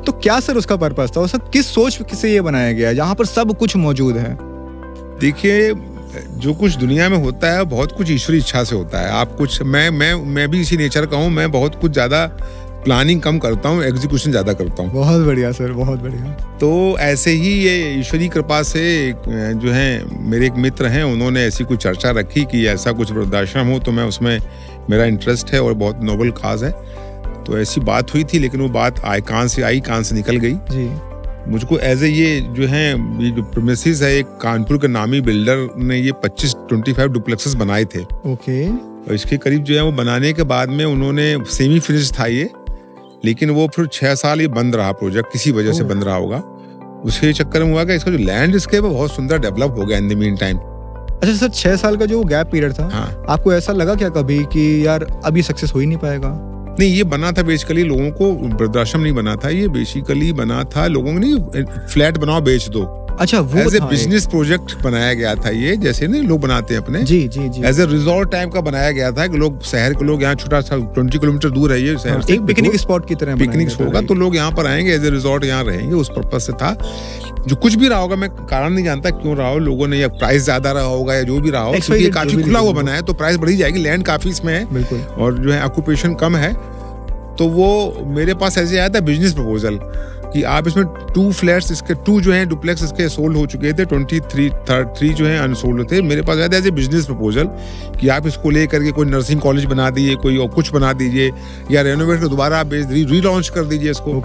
तो क्या सर उसका पर्पस था, और सर किस सोच से ये बनाया गया है जहाँ पर सब कुछ मौजूद है? देखिए, जो कुछ दुनिया में होता है बहुत कुछ ईश्वरी इच्छा से होता है। आप कुछ, मैं भी इसी नेचर का हूँ, मैं बहुत कुछ ज्यादा प्लानिंग कम करता हूँ, एग्जीक्यूशन ज्यादा करता हूँ। बहुत बढ़िया सर, बहुत बढ़िया। तो ऐसे ही ये ईश्वरी कृपा से जो है मेरे एक मित्र हैं, उन्होंने ऐसी कुछ चर्चा रखी कि ऐसा कुछ वृद्धाश्रम हो, तो मैं उसमें, मेरा इंटरेस्ट है और बहुत नोबल काज है, तो ऐसी बात हुई थी। लेकिन वो बात कान से निकल गई जी। मुझको एज ए ये जो प्रीमिसेस है, एक कानपुर के नामी बिल्डर ने ये 25 डुप्लेक्सेस बनाए थे। ओके। और इसके करीब जो है वो बनाने के बाद में उन्होंने सेमी फिनिश था ये, लेकिन वो फिर 6 साल ये बंद रहा प्रोजेक्ट, किसी वजह से बंद रहा होगा। उसके चक्कर में हुआ कि इसका जो लैंडस्केप है बहुत सुंदर डेवलप हो गया इन द मीन टाइम। अच्छा सर, 6 साल का जो गैप पीरियड था, हाँ। आपको ऐसा लगा क्या कभी कि यार अभी सक्सेस हो ही नहीं पाएगा? नहीं, ये बना था बेसिकली लोगों को, वृद्धाश्रम नहीं बना था, ये बेसिकली बना था लोगों को, नहीं फ्लैट बनाओ बेच दो। अच्छा, वो एज ए बिजनेस प्रोजेक्ट बनाया गया था ये, जैसे ना लोग बनाते हैं अपने। जी जी जी। एज ए रिजॉर्ट टाइप का बनाया गया था कि लोग, शहर के लोग, यहाँ छोटा सा 20 किलोमीटर दूर है ये शहर से, एक पिकनिक स्पॉट की तरह पिकनिक होगा, तो लोग यहाँ पर आएंगे, एज ए रिजॉर्ट यहाँ रहेंगे, उस पर्पज से था। जो कुछ भी रहा होगा, मैं कारण नहीं जानता क्यों रहा हो, लोगों ने, या प्राइस ज्यादा रहा होगा या जो भी रहा हो, क्योंकि ये काफी खुला हुआ बना है तो प्राइस बढ़ी जाएगी, लैंड काफी इसमें है बिल्कुल, और जो है ऑक्यूपेशन कम है। तो वो मेरे पास ऐसे आया था बिजनेस प्रपोजल कि आप इसमें 2 फ्लैट्स, इसके 2 जो हैं डुप्लेक्स इसके सोल्ड हो चुके थे, 3 जो हैं अनसोल्ड थे। मेरे पास आया था एज बिजनेस प्रपोजल कि आप इसको लेकर के कोई नर्सिंग कॉलेज बना दीजिए, कोई और कुछ बना दीजिए, या रेनोवेट कर दोबारा आप रीलॉन्च कर दीजिए इसको।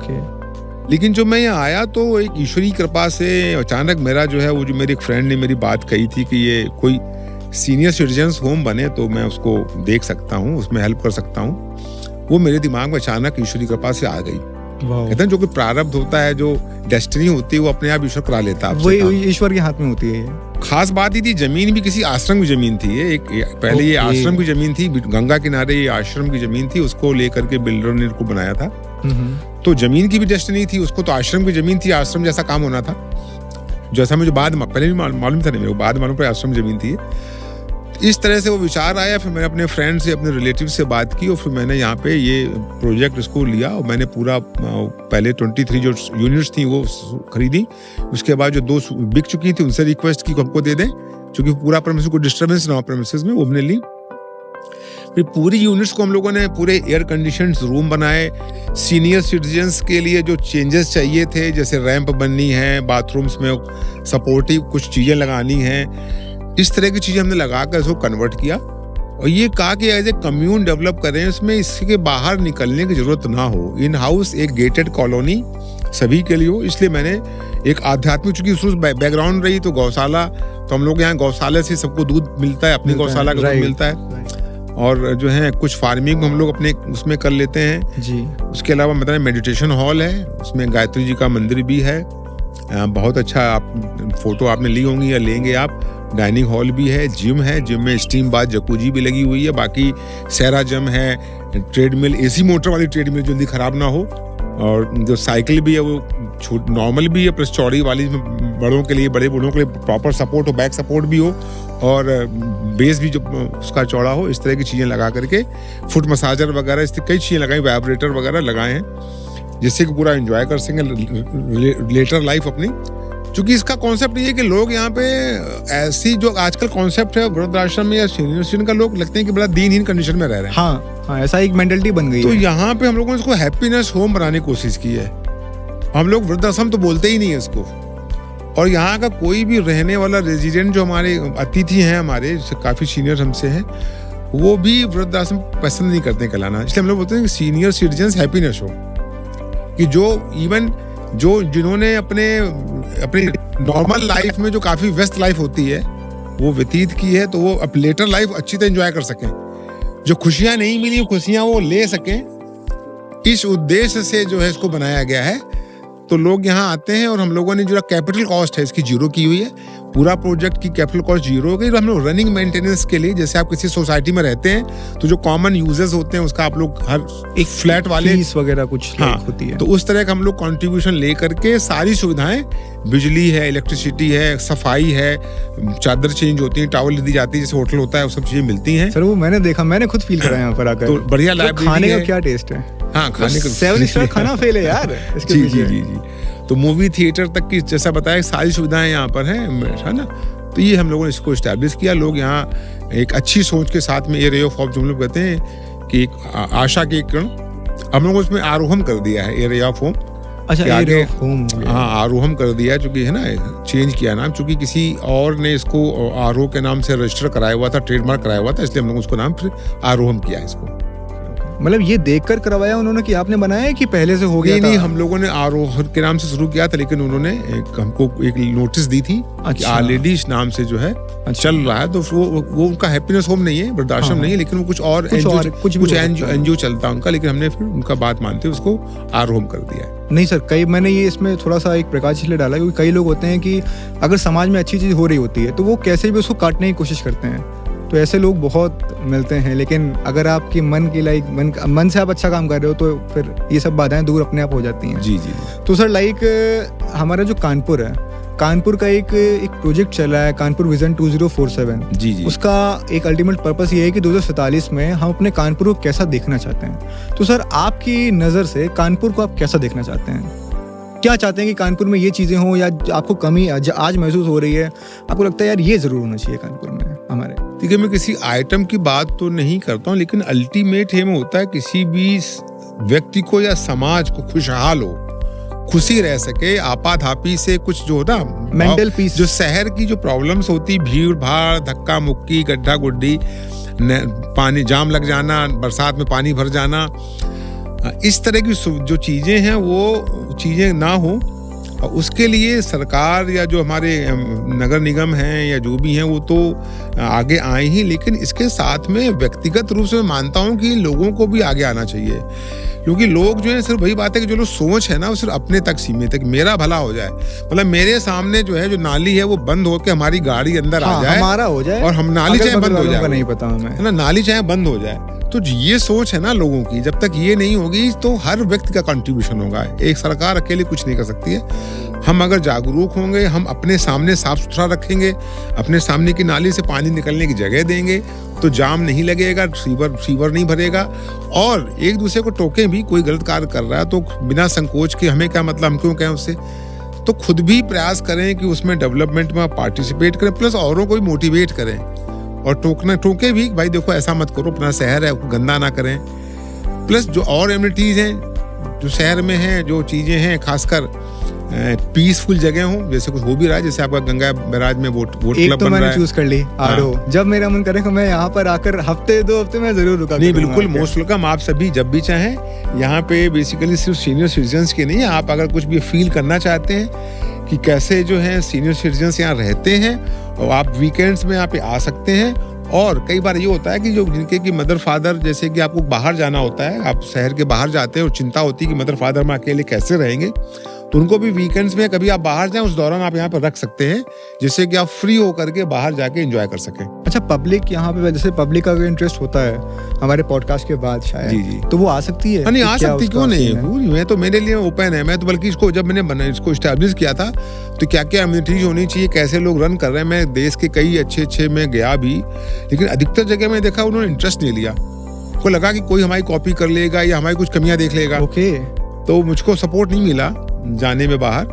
लेकिन जो मैं यहाँ आया तो एक ईश्वरी कृपा से अचानक मेरा जो है, वो जो मेरे एक फ्रेंड ने मेरी बात कही थी कि ये कोई सीनियर सिटीजन्स होम बने तो मैं उसको देख सकता हूँ, उसमें हेल्प कर सकता हूँ। वो मेरे दिमाग में अचानक ईश्वरी कृपा से आ गई। कहते हैं जो कोई प्रारब्ध होता है, जो डेस्टिनी होती है, वो अपने आप ईश्वर करा लेता है, वही ईश्वर के हाथ में होती है। खास बात ही थी, जमीन भी किसी आश्रम की जमीन थी ये, पहले ये आश्रम की जमीन थी, गंगा किनारे ये आश्रम की जमीन थी, उसको लेकर के बिल्डर ने इसको बनाया था। तो जमीन की भी डेस्टिनी थी उसको, तो आश्रम की जमीन थी, आश्रम जैसा काम होना था, जैसा मुझे बाद में, पहले भी मालूम था नहीं मेरे को, बाद मालूम पड़ा आश्रम जमीन थी। इस तरह से वो विचार आया। फिर मैंने अपने फ्रेंड से, अपने रिलेटिव से बात की और फिर मैंने यहाँ पे ये प्रोजेक्ट इसको लिया और मैंने पूरा पहले 23 जो यूनिट्स थी वो खरीदी। उसके बाद जो 2 बिक चुकी थी उनसे रिक्वेस्ट की हमको दे दें, क्योंकि पूरा प्रेमिसेस को डिस्टर्बेंस ना हो प्रेमिसेस में, वो हमने ली। फिर पूरी यूनिट्स को हम लोगों ने पूरे एयर कंडीशंड रूम बनाए। सीनियर सिटीजन्स के लिए जो चेंजेस चाहिए थे, जैसे रैंप बननी है, बाथरूम्स में सपोर्टिव कुछ चीज़ें लगानी हैं, इस तरह की चीज़ें हमने लगा कर इसको कन्वर्ट किया और ये कहा कि एज ए कम्यून डेवलप करें, इसमें इसके बाहर निकलने की जरूरत ना हो। इन हाउस एक गेटेड कॉलोनी सभी के लिए हो, इसलिए मैंने एक आध्यात्मिक, चूंकि शुरू बैकग्राउंड रही तो गौशाला, तो हम लोग यहाँ गौशाला से सबको दूध मिलता है, अपनी गौशाला का दूध मिलता है और जो है कुछ फार्मिंग हम लोग अपने उसमें कर लेते हैं जी। उसके अलावा मतलब मेडिटेशन हॉल है, उसमें गायत्री जी का मंदिर भी है, बहुत अच्छा, आप फोटो आपने ली होंगी या लेंगे आप। डाइनिंग हॉल भी है, जिम है, जिम में स्टीम बाथ जकूजी भी लगी हुई है, बाकी सैरा जिम है, ट्रेडमिल, एसी मोटर वाली ट्रेडमिल जल्दी खराब ना हो, और जो साइकिल भी है वो नॉर्मल भी है प्लस चौड़ी वाली, बड़ों के लिए, बड़े बूढ़ों के लिए प्रॉपर सपोर्ट हो, बैक सपोर्ट भी हो और बेस भी जो उसका चौड़ा हो, इस तरह की चीज़ें लगा करके, फुट मसाजर वगैरह, इस कई चीज़ें लगाई, वाइब्रेटर वगैरह लगाए हैं जिससे कि पूरा एंजॉय कर सकें लेटर लाइफ अपनी। क्योंकि इसका कॉन्सेप्ट ये है कि लोग यहाँ पे ऐसी जो आजकल कॉन्सेप्ट है वृद्धाश्रम में या सीनियर सिटीजन का, लोग लगते हैं कि बड़ा दीनहीन कंडीशन में रह रहे हैं। हाँ, ऐसा एक मेंटालिटी बन गई तो है। यहाँ पे हम लोगों ने इसको हैप्पीनेस होम बनाने की कोशिश की है। हम लोग वृद्धाश्रम तो बोलते ही नहीं है इसको, और यहाँ का कोई भी रहने वाला रेजिडेंट जो हमारे अतिथि हैं, हमारे काफी सीनियर हमसे हैं, वो भी वृद्धाश्रम पसंद नहीं करते कहलाना, इसलिए हम लोग बोलते हैं कि सीनियर सिटीजन हैप्पीनेस हो, कि जो इवन जो जिन्होंने अपनी नॉर्मल लाइफ में जो काफी व्यस्त लाइफ होती है वो व्यतीत की है, तो वो अब लेटर लाइफ अच्छी तरह एंजॉय कर सकें, जो खुशियां नहीं मिली खुशियां वो ले सकें। इस उद्देश्य से जो है इसको बनाया गया है। तो लोग यहाँ आते हैं और हम लोगों ने जो कैपिटल कॉस्ट है इसकी जीरो की हुई है, पूरा प्रोजेक्ट की कैपिटल कॉस्ट जीरो हो गई। तो हम लोग रनिंग मेंटेनेंस के लिए, जैसे आप किसी सोसाइटी में रहते हैं तो जो कॉमन यूजर्स होते हैं उसका आप लोग हर एक फ्लैट वाले फीस वगैरह कुछ हाँ, होती है, तो उस तरह का हम लोग कंट्रीब्यूशन ले करके सारी सुविधाएं, बिजली है, इलेक्ट्रिसिटी है, सफाई है, चादर चेंज होती है, टॉवल दी जाती है, जैसे होटल होता है, वो सब चीजें मिलती हैं। सर वो मैंने देखा, मैंने खुद फील करा यहाँ पर आकर। तो बढ़िया लाइब्रेरी खाने है। का क्या टेस्ट है? हाँ, खाने का 7 स्टार खाना फेल है यार इसके पीछे। जी। तो मूवी थिएटर तक की, जैसा बताया, सारी सुविधाएं यहाँ पर हैं, है ना। तो ये हम लोगों ने इसको एस्टैब्लिश किया। लोग यहाँ एक अच्छी सोच के साथ में, ये रे ऑफ होप जो हम लोग कहते हैं कि एक आशा के किरण, हम लोगों ने उसमें आरोहम कर दिया है, ये रे ऑफ होम। अच्छा, ये रे ऑफ होम, हाँ, आरोहम कर दिया, चूंकि है ना, चेंज किया नाम, चूंकि किसी और ने इसको आरोह के नाम से रजिस्टर कराया हुआ था, ट्रेडमार्क कराया हुआ था, इसलिए हम लोग उसको नाम फिर आरोहम किया है इसको। मतलब ये देखकर करवाया उन्होंने कि आपने बनाया है कि पहले से हो गया था? नहीं, हम लोगों ने आरोह के नाम से शुरू किया था, लेकिन उन्होंने हमको एक नोटिस दी थी कि ऑलरेडी इस नाम से जो है चल रहा है, तो वो उनका हैप्पीनेस होम नहीं है, वृद्धाश्रम नहीं है, लेकिन वो कुछ कुछ एनजीओ चलता है उनका, लेकिन हमने फिर उनका बात मानते हुए उसको आरोहम कर दिया है। नहीं सर, मैंने ये इसमें थोड़ा सा एक प्रकाश इसलिए डाला क्योंकि कई लोग होते हैं कि अगर समाज में अच्छी चीज हो रही होती है तो वो कैसे भी उसको काटने की कोशिश करते हैं, तो ऐसे लोग बहुत मिलते हैं। लेकिन अगर आपकी मन की मन से आप अच्छा काम कर रहे हो तो फिर ये सब बाधाएं दूर अपने आप हो जाती हैं। जी। तो सर हमारा जो कानपुर है, कानपुर का एक प्रोजेक्ट चल रहा है, कानपुर विजन 2047। जी। उसका एक अल्टीमेट पर्पस ये है कि 2047 में हम अपने कानपुर को कैसा देखना चाहते हैं। तो सर आपकी नज़र से कानपुर को आप कैसा देखना चाहते हैं? क्या चाहते हैं कि कानपुर में ये चीज़ें हों, या आपको कमी आज महसूस हो रही है, आपको लगता है यार ये ज़रूर होना चाहिए कानपुर में हमारे? देखिए, मैं किसी आइटम की बात तो नहीं करता हूँ, लेकिन अल्टीमेट एम होता है किसी भी व्यक्ति को या समाज को खुशहाल हो, खुशी रह सके, आपाधापी से कुछ जो होता मेंटल पीस, जो शहर की जो प्रॉब्लम्स होती, भीड़ भाड़, धक्का मुक्की, गड्ढा गुड्डी, पानी जाम लग जाना, बरसात में पानी भर जाना, इस तरह की जो चीजें हैं वो चीजें ना हो, और उसके लिए सरकार या जो हमारे नगर निगम हैं या जो भी हैं वो तो आगे आए ही, लेकिन इसके साथ में व्यक्तिगत रूप से मैं मानता हूँ कि लोगों को भी आगे आना चाहिए, क्योंकि लोग जो है सिर्फ वही बात है कि जो लोग सोच है ना वो सिर्फ अपने तक सीमित है कि मेरा भला हो जाए, मतलब मेरे सामने जो है जो नाली है वो बंद होकर हमारी गाड़ी अंदर आ जाए, हमारा हो जाए, और हम नाली चाहे बंद हो जाए, नहीं पता हमें, है ना, नाली चाहे बंद हो जाए, तो ये सोच है ना लोगों की, जब तक ये नहीं होगी तो हर व्यक्ति का कंट्रीब्यूशन होगा। एक सरकार अकेले कुछ नहीं कर सकती है। हम अगर जागरूक होंगे, हम अपने सामने साफ सुथरा रखेंगे, अपने सामने की नाली से पानी निकलने की जगह देंगे, तो जाम नहीं लगेगा, सीवर नहीं भरेगा। और एक दूसरे को टोके भी, कोई गलत कार्य कर रहा है तो बिना संकोच के हमें क्या मतलब, हम क्यों कहें उससे, तो खुद भी प्रयास करें कि उसमें डेवलपमेंट में पार्टिसिपेट करें, प्लस औरों को भी मोटिवेट करें। और टोके भी, भाई देखो ऐसा मत करो, अपना शहर है गंदा ना करें। प्लस जो और एमिनिटीज हैं जो शहर में हैं, जो चीजें हैं, खासकर पीसफुल जगह हो, जैसे कुछ हो भी रहा है, जैसे आपका गंगा बैराज में वोट क्लब तो बन रहा मैंने है। चूज कर ली आरओ। जब मेरा मन करे तो मैं यहाँ पर आकर हफ्ते 2 हफ्ते में जरूर रुका नहीं, करूंगा बिल्कुल आके। Most welcome. आप सभी जब भी चाहें, यहाँ पे बेसिकली सिर्फ सीनियर सिटीजन्स के नहीं है, आप अगर कुछ भी फील करना चाहते हैं कि कैसे जो है सीनियर सिटीजन्स यहाँ रहते हैं, और आप वीकेंड्स में यहाँ पे आ सकते हैं। और कई बार ये होता है कि जो जिनके की मदर फादर, जैसे कि आपको बाहर जाना होता है, आप शहर के बाहर जाते हैं और चिंता होती है कि मदर फादर में अकेले कैसे रहेंगे, तो उनको भी वीकेंड्स में कभी आप बाहर जाएं, उस दौरान आप यहाँ पर रख सकते हैं, जिससे कि आप फ्री होकर के बाहर जाके एंजॉय कर सकें। अच्छा, पब्लिक यहाँ पे, जैसे पब्लिक का अगर इंटरेस्ट होता है हमारे पॉडकास्ट के बाद शायद, जी। तो वो आ सकती है? नहीं, आ क्या सकती, उसका क्यों नहीं सीन है? है? मैं तो, मेरे लिए ओपन है। मैं तो बल्कि इसको, जब मैंने इसको इस्टेब्लिश किया था, तो क्या क्या एमिनिटीज होनी चाहिए, कैसे लोग रन कर रहे हैं, मैं देश के कई अच्छे में गया भी, लेकिन अधिकतर जगह में देखा उन्होंने इंटरेस्ट नहीं लिया। को लगा कि कोई हमारी कॉपी कर लेगा या हमारी कुछ कमियां देख लेगा। ओके। तो मुझको सपोर्ट नहीं मिला जाने में बाहर।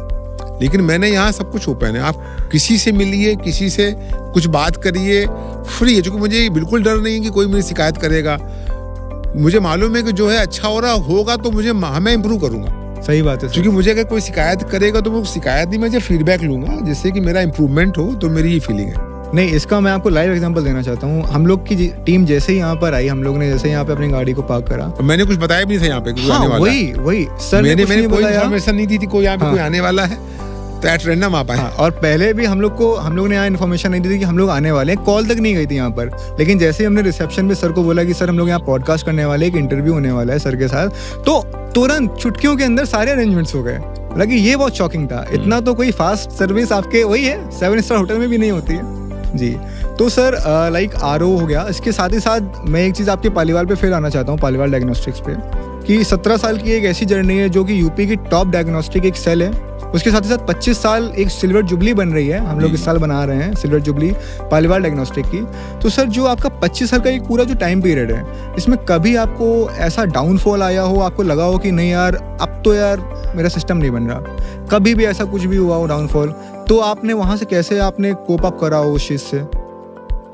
लेकिन मैंने यहाँ सब कुछ ओपन है, आप किसी से मिलिए, किसी से कुछ बात करिए, फ्री है। क्योंकि मुझे बिल्कुल डर नहीं है कि कोई मेरी शिकायत करेगा। मुझे मालूम है कि जो है अच्छा हो रहा होगा तो मैं इम्प्रूव करूंगा। सही बात है सर। क्योंकि मुझे अगर कोई शिकायत करेगा तो वो शिकायत नहीं, मैं फीडबैक लूंगा, जिससे कि मेरा इम्प्रूवमेंट हो। तो मेरी ये फीलिंग है। नहीं, इसका मैं आपको लाइव एग्जांपल देना चाहता हूँ। हम लोग की टीम जैसे ही यहाँ पर आई, हम लोग ने जैसे यहाँ पे अपनी गाड़ी को पार्क करा, तो मैंने कुछ बताया भी नहीं था यहाँ पे कि कोई हाँ, आने वाला है। वही सर मैंने कुछ नहीं कोई बताया। इन्फॉर्मेशन नहीं दी थी कोई यहाँ पे कोई आने वाला है, तो एट रैंडम आप आए। हाँ, और पहले भी हम लोग ने यहाँ इन्फॉर्मेशन नहीं दी थी कि हम लोग आने वाले हैं, कॉल तक नहीं गई थी यहाँ पर। लेकिन जैसे ही हमने रिसेप्शन में सर को बोला कि सर हम लोग यहाँ पॉडकास्ट करने वाले, एक इंटरव्यू होने वाला है सर के साथ, तो तुरंत चुटकियों के अंदर सारे अरेंजमेंट्स हो गए। लगी ये बहुत शॉकिंग था। इतना तो कोई फास्ट सर्विस आपके वही है 7 स्टार होटल में भी नहीं होती है जी। तो सर लाइक आरओ हो गया, इसके साथ ही साथ मैं एक चीज़ आपके पालीवाल पे फिर आना चाहता हूँ, पालीवाल डायग्नोस्टिक्स पे, कि 17 साल की एक ऐसी जर्नी है जो कि यूपी की टॉप डायग्नोस्टिक एक सेल है। उसके साथ ही साथ 25 साल एक सिल्वर जुबली बन रही है, हम लोग इस साल बना रहे हैं सिल्वर जुबली पालीवाल डायग्नोस्टिक की। तो सर जो आपका 25 साल का एक पूरा जो टाइम पीरियड है, इसमें कभी आपको ऐसा डाउनफॉल आया हो, आपको लगा हो कि नहीं यार अब तो यार मेरा सिस्टम नहीं बन रहा, कभी भी ऐसा कुछ भी हुआ हो डाउनफॉल, तो आपने वहाँ से कैसे आपने कोप अप करा हो उस चीज़ से?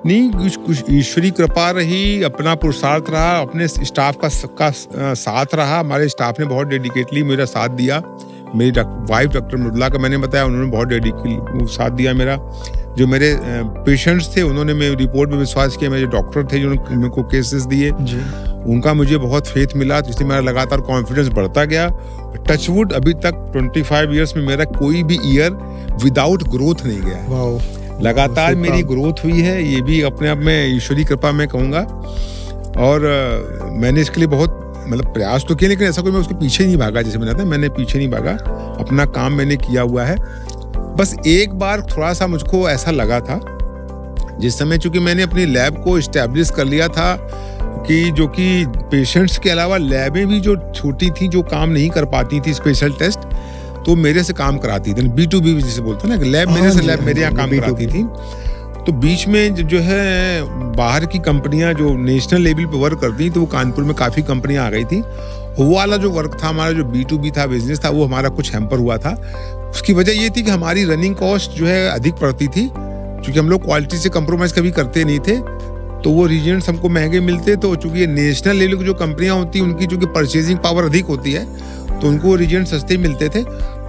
नहीं, कुछ ईश्वरी कृपा रही, अपना पुरुषार्थ रहा, अपने स्टाफ का साथ रहा। हमारे स्टाफ ने बहुत डेडिकेटली मेरा साथ दिया। मेरी वाइफ डॉक्टर मृदुला का मैंने बताया, उन्होंने बहुत डेडिकेटली साथ दिया मेरा। जो मेरे पेशेंट्स थे उन्होंने मेरी रिपोर्ट में विश्वास किया। मेरे डॉक्टर थे जिन्होंने मेरे को केसेस दिए, उनका मुझे बहुत फेथ मिला, तो इसलिए मेरा लगातार कॉन्फिडेंस बढ़ता गया। टचवुड अभी तक 25 ईयर्स में मेरा कोई भी ईयर विदाउट ग्रोथ नहीं गया। लगातार मेरी ग्रोथ हुई है, ये भी अपने आप में ईश्वरी कृपा में कहूँगा। और मैंने इसके लिए बहुत प्रयास तो किया, लेकिन ऐसा कोई मैं उसके पीछे नहीं भागा। जैसे मैंने पीछे नहीं भागा, अपना काम मैंने किया हुआ है। बस एक बार थोड़ा सा मुझको ऐसा लगा था, जिस समय चूंकि मैंने अपनी लैब को इस्टेब्लिश कर लिया था, कि जो कि पेशेंट्स के अलावा लैबें भी जो छोटी थी, जो काम नहीं कर पाती थी स्पेशल टेस्ट, तो मेरे से काम कराती थी। B2B जिसे बोलते हैं ना, लैब मेरे से लैब मेरे यहाँ काम कराती थी। तो बीच में जो है बाहर की कंपनियां जो नेशनल लेवल पे वर्क करती, तो वो कानपुर में काफ़ी कंपनियां आ गई थी। वो वाला जो वर्क था हमारा, जो B2B था, बिजनेस था, वो हमारा कुछ हैम्पर हुआ था। उसकी वजह ये थी कि हमारी रनिंग कॉस्ट जो है अधिक पड़ती थी, क्योंकि हम लोग क्वालिटी से कंप्रोमाइज़ कभी करते नहीं थे। तो वो रीजेंट्स हमको महंगे मिलते। तो चूंकि ये नेशनल लेवल की जो कंपनियां होती, उनकी चूंकि परचेजिंग पावर अधिक होती है, तो उनको रिजेंट सस्ते मिलते थे।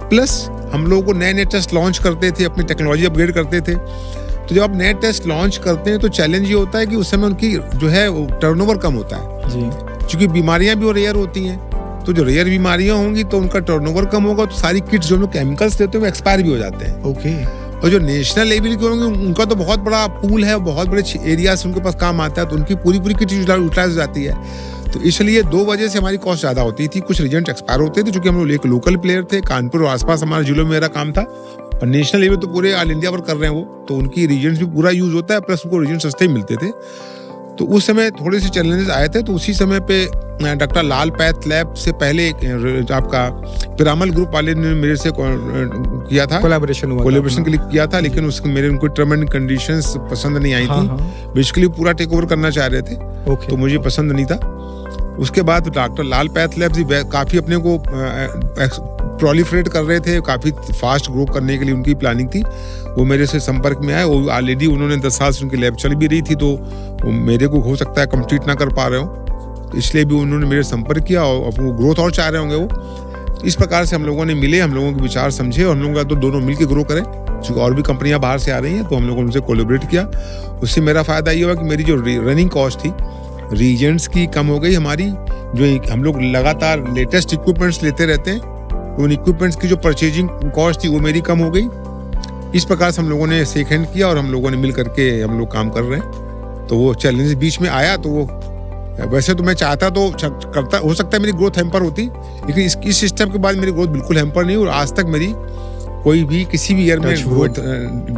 प्लस हम लोगों को नए टेस्ट लॉन्च करते थे, अपनी टेक्नोलॉजी अपग्रेड करते थे। तो जब आप नए टेस्ट लॉन्च करते हैं तो चैलेंज ये होता है कि उस समय उनकी जो है टर्नओवर कम होता है जी, क्योंकि बीमारियां भी रेयर होती हैं। तो जो रेयर बीमारियां होंगी तो उनका टर्नओवर कम होगा, तो सारी किट्स जो हम लोग केमिकल्स देते हैं वो एक्सपायर भी हो जाते हैं। ओके। और जो नेशनल लेवल के होंगे उनका तो बहुत बड़ा पूल है, बहुत बड़े एरिया से उनके पास काम आता है, तो उनकी पूरी किट यूटिलाइज हो जाती है। तो इसलिए 2 वजह से हमारी कॉस्ट ज़्यादा होती थी। कुछ रिजेंट एक्सपायर होते थे, क्योंकि हम लोग एक लोकल प्लेयर थे, कानपुर और आसपास हमारे जिलों में मेरा काम था। और नेशनल लेवल तो पूरे ऑल इंडिया पर कर रहे हैं वो, तो उनकी रीजन्स भी पूरा यूज होता है, प्लस उनको रीजन सस्ते ही मिलते थे। तो उस समय थोड़े से चैलेंजेस आए थे, तो उसी समय पे डॉक्टर लाल पैथ लैब से पहले आपका पिरामल ग्रुप वाले ने मेरे से किया था, कोलैबोरेशन के लिए किया था, लेकिन उसके मेरे उनको टर्म एंड कंडीशंस पसंद नहीं आई थी। बेसिकली पूरा टेक ओवर करना चाह रहे थे, तो मुझे पसंद नहीं था। उसके बाद डॉक्टर लाल पैथ लैब काफी अपने को प्रोलिफरेट कर रहे थे, काफी फास्ट ग्रो करने के लिए उनकी प्लानिंग थी। वो मेरे से संपर्क में आए, वो ऑलरेडी उन्होंने 10 साल से उनकी लैब चल भी रही थी, तो वो मेरे को हो सकता है कंप्लीट ना कर पा रहे हो, इसलिए भी उन्होंने मेरे संपर्क किया और वो ग्रोथ और चाह रहे होंगे। वो इस प्रकार से हम लोगों ने मिले, हम लोगों के विचार समझे और हम लोगों का तो दोनों मिलकर ग्रो करें, क्योंकि और भी कंपनियां बाहर से आ रही हैं, तो हम लोगों ने उनसे कोलैबोरेट किया। उससे मेरा फायदा ये हुआ कि मेरी जो रनिंग कॉस्ट थी रीजेंट्स की कम हो गई हमारी। जो हम लोग लगातार लेटेस्ट इक्विपमेंट्स लेते रहते हैं, तो उन इक्विपमेंट्स की जो परचेजिंग कॉस्ट थी वो मेरी कम हो गई। इस प्रकार से हम लोगों ने शेक हैंड किया और हम लोगों ने मिल करके हम लोग काम कर रहे हैं। तो वो चैलेंज बीच में आया, तो वो वैसे तो मैं चाहता तो करता, हो सकता है मेरी ग्रोथ हैम्पर होती, लेकिन इस सिस्टम के बाद मेरी ग्रोथ बिल्कुल हैम्पर नहीं, और आज तक मेरी कोई भी किसी भी ईयर में ग्रोथ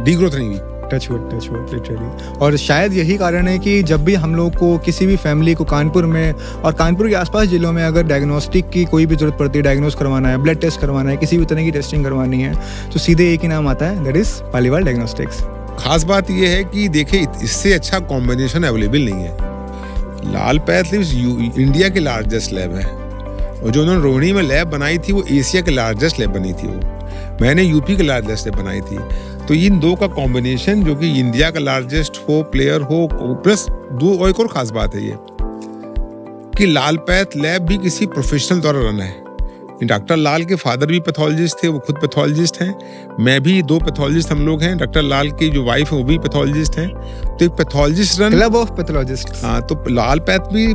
डी ग्रोथ नहीं हुई। Touch wood literally. और शायद यही कारण है कि जब भी हम लोग को किसी भी फैमिली को कानपुर में और कानपुर के आसपास जिलों में अगर डायग्नोस्टिक की कोई भी जरूरत पड़ती है, डायग्नोस करवाना है, ब्लड टेस्ट करवाना है, किसी भी तरह की टेस्टिंग करवानी है, तो सीधे एक ही नाम आता है, दैट इज पालीवाल डायग्नोस्टिक्स। खास बात यह है कि देखिए इससे अच्छा कॉम्बिनेशन अवेलेबल नहीं है। लाल पैथ लैब इंडिया के लार्जेस्ट लैब है, और जो उन्होंने रोहिणी में लैब बनाई थी वो एशिया के लार्जेस्ट लैब बनी थी। वो मैंने यूपी के लार्जेस्ट लैब बनाई थी। तो इन दो का कॉम्बिनेशन जो कि इंडिया का लार्जेस्ट हो प्लेयर हो, प्लस दो और एक और खास बात है ये कि लाल पैथ लैब भी किसी प्रोफेशनल द्वारा रन है। डॉक्टर लाल के फादर भी पैथोलॉजिस्ट थे, वो खुद पैथोलॉजिस्ट हैं, मैं भी, 2 पैथोलॉजिस्ट हम लोग हैं। डॉक्टर लाल की जो वाइफ है वो भी पैथोलॉजिस्ट हैं, तो एक pathologist run club of pathologist. हाँ, तो लाल पैथ भी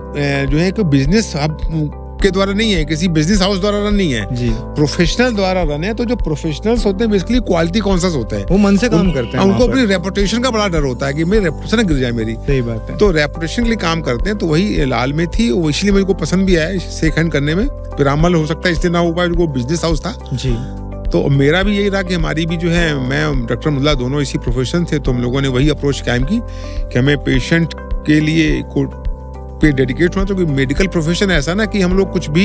जो है कि बिजनेस हब के द्वारा नहीं है, किसी बिजनेस हाउस द्वारा रन नहीं है जी, प्रोफेशनल द्वारा रन है। तो जो प्रोफेशनल्स होते हैं बेसिकली क्वालिटी कॉन्शियस होते हैं, वो मन से काम करते हैं, उनको अपनी रेपुटेशन का बड़ा डर होता है कि मेरी रेपुटेशन गिर जाए मेरी। सही बात है। तो रेपुटेशन के लिए काम करते हैं, तो वही लाल में थी, वो इसलिए मेरे को पसंद भी आया शेक हैंड करने में। पिरामल हो सकता है इसलिए ना हो पाया, वो बिजनेस हाउस था जी। तो मेरा भी यही रहा कि हमारी भी जो है, मैं डॉक्टर मुल्ला दोनों इसी प्रोफेशन थे, तो हम लोगों ने वही अप्रोच कायम की कि हमें पेशेंट के लिए पे डेडिकेट होना। तो मेडिकल प्रोफेशन ऐसा ना कि हम लोग कुछ भी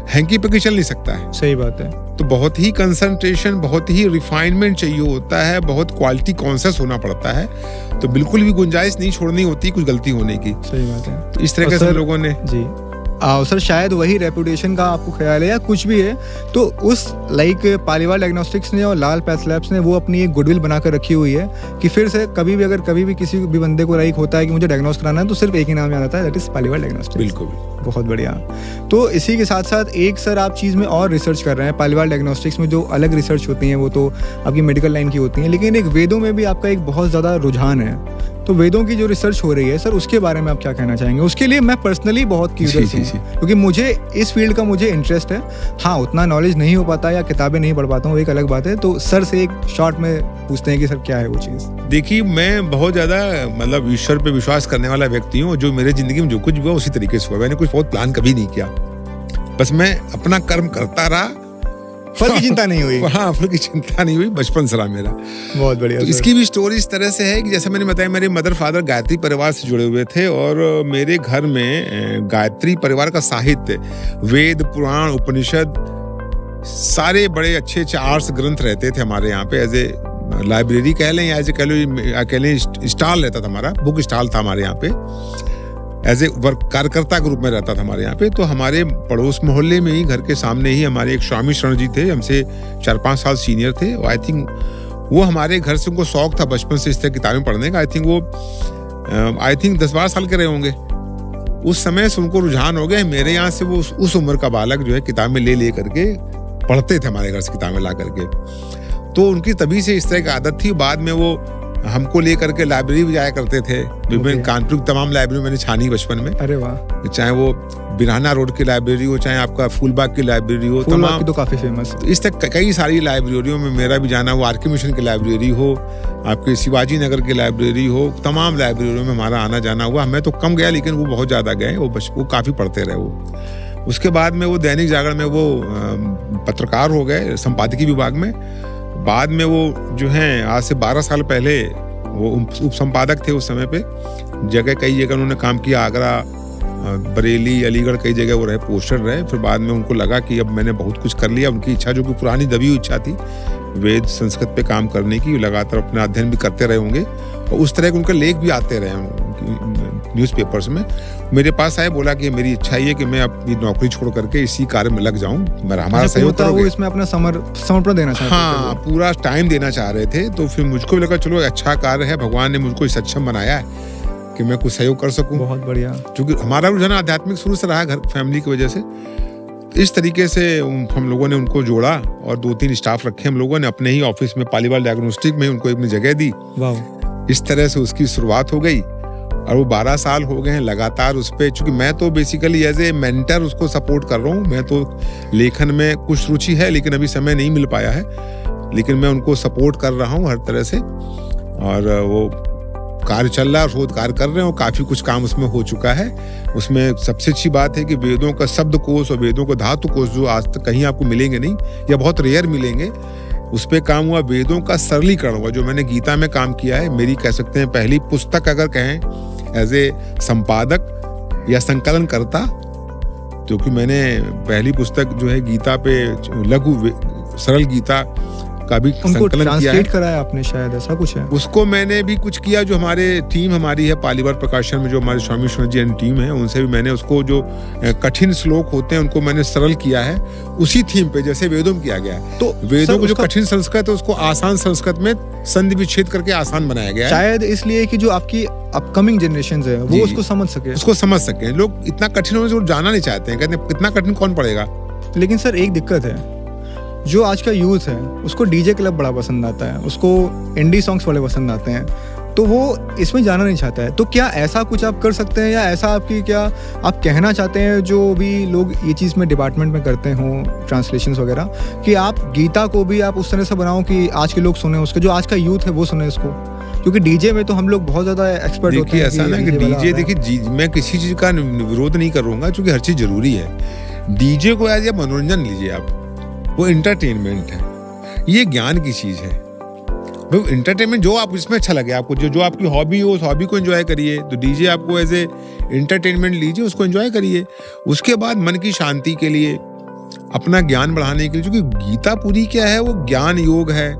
हैंकी पैकी चल नहीं सकता है। सही बात है। तो बहुत ही कंसंट्रेशन, बहुत ही रिफाइनमेंट चाहिए होता है, बहुत क्वालिटी कॉन्शियस होना पड़ता है, तो बिल्कुल भी गुंजाइश नहीं छोड़नी होती कुछ गलती होने की। सही बात है। तो इस तरह से हम लोगों ने जी सर, शायद वही रेपुटेशन का आपको ख्याल है या कुछ भी है, तो उस पालीवाल डायग्नोस्टिक्स ने और लाल पैथ लैब्स ने वो अपनी एक गुडविल बनाकर रखी हुई है कि फिर से कभी भी किसी भी बंदे को होता है कि मुझे डायग्नोस कराना है, तो सिर्फ एक ही नाम याद आता है, दैट इज पालीवाल डायग्नोस्टिक्स। बिल्कुल, बहुत बढ़िया। तो इसी के साथ साथ एक सर आप चीज़ में और रिसर्च कर रहे हैं। पालीवाल डायग्नोस्टिक्स में जो अलग रिसर्च होती हैं वो तो आपकी मेडिकल लाइन की होती हैं, लेकिन एक वेदों में भी आपका एक बहुत ज़्यादा रुझान है। तो वेदों की जो रिसर्च हो रही है सर, उसके बारे में आप क्या कहना चाहेंगे? उसके लिए मैं पर्सनली बहुत क्यूरियस हूँ, क्योंकि मुझे इस फील्ड का मुझे इंटरेस्ट है। हाँ, उतना नॉलेज नहीं हो पाता या किताबें नहीं पढ़ पाता हूँ, एक अलग बात है। तो सर से एक शॉर्ट में पूछते हैं कि सर क्या है वो चीज़? देखिए, मैं बहुत ज़्यादा मतलब ईश्वर पे विश्वास करने वाला व्यक्ति हूँ। जो मेरे जिंदगी में जो कुछ हुआ उसी तरीके से हुआ, मैंने कुछ बहुत प्लान कभी नहीं किया, बस मैं अपना कर्म करता रहा, फल की चिंता नहीं हुई। हाँ, फल की चिंता नहीं हुई, बचपन से रहा मेरा। बहुत बढ़िया। तो इसकी भी स्टोरी इस तरह से है कि जैसे मैंने बताया, मेरे मदर फादर गायत्री परिवार से जुड़े हुए थे, और मेरे घर में गायत्री परिवार का साहित्य, वेद, पुराण, उपनिषद, सारे बड़े अच्छे अच्छे आर्ट्स ग्रंथ रहते थे हमारे यहाँ पे। एज ए लाइब्रेरी कह लें या एज ए कह लें स्टॉल रहता था, हमारा बुक स्टॉल था हमारे यहाँ पे, एज ए वर्क कार्यकर्ता के रूप में रहता था हमारे यहाँ पे। तो हमारे पड़ोस मोहल्ले में ही, घर के सामने ही हमारे एक स्वामी शरण जी थे, हमसे 4-5 साल सीनियर थे। आई थिंक वो हमारे घर से, उनको शौक था बचपन से इस तरह किताबें पढ़ने का। आई थिंक वो 10-12 साल के रहे होंगे उस समय से, उनको रुझान हो गया मेरे यहाँ से। वो उस उम्र का बालक जो है किताबें ले करके पढ़ते थे हमारे घर से, किताबें ला करके। तो उनकी तभी से इस तरह की आदत थी। बाद में वो हमको ले करके लाइब्रेरी भी जाया करते थे, विभिन्न कानपुर की तमाम लाइब्रेरी मैंने छानी बचपन में। अरे वाह। चाहे वो बिरहाना रोड की लाइब्रेरी हो, चाहे आपका फूलबाग की लाइब्रेरी हो, तमाम की तो काफी फेमस है। तो इस तक कई सारी लाइब्रेरियों में मेरा भी जाना, वो आर.के. मिशन की लाइब्रेरी हो, आपके शिवाजी नगर की लाइब्रेरी हो, तमाम लाइब्रेरियों में हमारा आना जाना हुआ। मैं तो कम गया, लेकिन वो बहुत ज्यादा गए, वो काफी पढ़ते रहे वो। उसके बाद में वो दैनिक जागरण में वो पत्रकार हो गए, संपादकीय विभाग में। बाद में वो जो है आज से 12 साल पहले वो उप संपादक थे उस समय पे। कई जगह उन्होंने काम किया, आगरा, बरेली, अलीगढ़, कई जगह वो रहे, पोस्टर रहे। फिर बाद में उनको लगा कि अब मैंने बहुत कुछ कर लिया। उनकी इच्छा, जो कि पुरानी दबी हुई इच्छा थी वेद संस्कृत पे काम करने की, लगातार अपना अध्ययन भी करते रहे होंगे और उस तरह के उनके लेख भी आते रहे न्यूज़पेपर्स में। मेरे पास आए, बोला कि मेरी इच्छा ये है कि मैं अपनी नौकरी छोड़ करके इसी कार्य में लग जाऊं, हमारा सहयोग करोगे? वो इसमें अपना समर्पण देना चाहते थे। हाँ, पूरा टाइम देना चाह रहे थे। तो फिर मुझको लगा चलो अच्छा कार्य है, भगवान ने मुझको सक्षम बनाया है कि मैं कुछ सहयोग कर सकूं। बहुत बढ़िया। क्योंकि हमारा रुझान आध्यात्मिक शुरू से रहा, घर फैमिली की वजह से। इस तरीके से हम लोगों ने उनको जोड़ा और 2-3 स्टाफ रखे हम लोगों ने अपने ही ऑफिस में, पालीवाल डायग्नोस्टिक में उनको अपनी जगह दी। वाह। इस तरह से उसकी शुरुआत हो गई और वो 12 साल हो गए हैं लगातार उस पे। चूंकि मैं तो बेसिकली एज ए मेंटर उसको सपोर्ट कर रहा हूँ। मैं तो लेखन में कुछ रुचि है लेकिन अभी समय नहीं मिल पाया है, लेकिन मैं उनको सपोर्ट कर रहा हूँ हर तरह से। और वो कार्य चल रहा है, शोध कार्य कर रहे हैं, काफी कुछ काम उसमें हो चुका है। उसमें सबसे अच्छी बात है कि वेदों का शब्दकोश और वेदों का धातु कोश जो आज तक कहीं आपको मिलेंगे नहीं या बहुत रेयर मिलेंगे, उस पे काम हुआ। वेदों का सरलीकरण हुआ, जो मैंने गीता में काम किया है। मेरी कह सकते हैं पहली पुस्तक अगर कहें एज ए संपादक या संकलन करता, क्योंकि मैंने पहली पुस्तक जो है गीता पे लघु सरल गीता का भी संकलन किया है। कराया आपने शायद, ऐसा कुछ है? उसको मैंने भी कुछ किया। जो हमारे टीम हमारी है पालीवाल प्रकाशन में, जो हमारे स्वामी विश्वनाथ जी टीम है, उनसे भी मैंने उसको जो कठिन श्लोक होते हैं उनको मैंने सरल किया है उसी थीम पे जैसे वेदों में किया गया है। तो वेदों को जो कठिन संस्कृत है उसको आसान संस्कृत में संधि विच्छेद करके आसान बनाया गया है। शायद इसलिए कि जो आपकी अपकमिंग जनरेशन है वो उसको समझ सके। लोग इतना कठिन होने से जाना नहीं चाहते हैं, कहते हैं इतना कठिन कौन पड़ेगा। लेकिन सर एक दिक्कत है, जो आज का यूथ है उसको डीजे क्लब बड़ा पसंद आता है, उसको इंडी सॉन्ग्स बड़े पसंद आते हैं, तो वो इसमें जाना नहीं चाहता है। तो क्या ऐसा कुछ आप कर सकते हैं, या ऐसा क्या आप कहना चाहते हैं जो भी लोग ये चीज़ में डिपार्टमेंट में करते हों, ट्रांसलेशंस वगैरह, कि आप गीता को भी आप उस तरह से बनाओ कि आज के लोग सुने उसके, जो आज का यूथ है वो सुने इसको? क्योंकि डीजे में तो हम लोग बहुत ज़्यादा एक्सपर्ट होते हैं। ऐसा ना कि डीजे, देखिए मैं किसी चीज़ का विरोध नहीं करूँगा, क्योंकि हर चीज़ जरूरी है। डीजे को एज ए मनोरंजन लीजिए आप, वो एंटरटेनमेंट है, ये ज्ञान की चीज है। वो एंटरटेनमेंट जो आप इसमें अच्छा लगे आपको, जो आपकी हॉबी हो उस हॉबी को एंजॉय करिए। तो डीजे आपको एज ए एंटरटेनमेंट लीजिए, उसको एंजॉय करिए। उसके बाद मन की शांति के लिए, अपना ज्ञान बढ़ाने के लिए, क्योंकि गीता पूरी क्या है, वो ज्ञान योग है,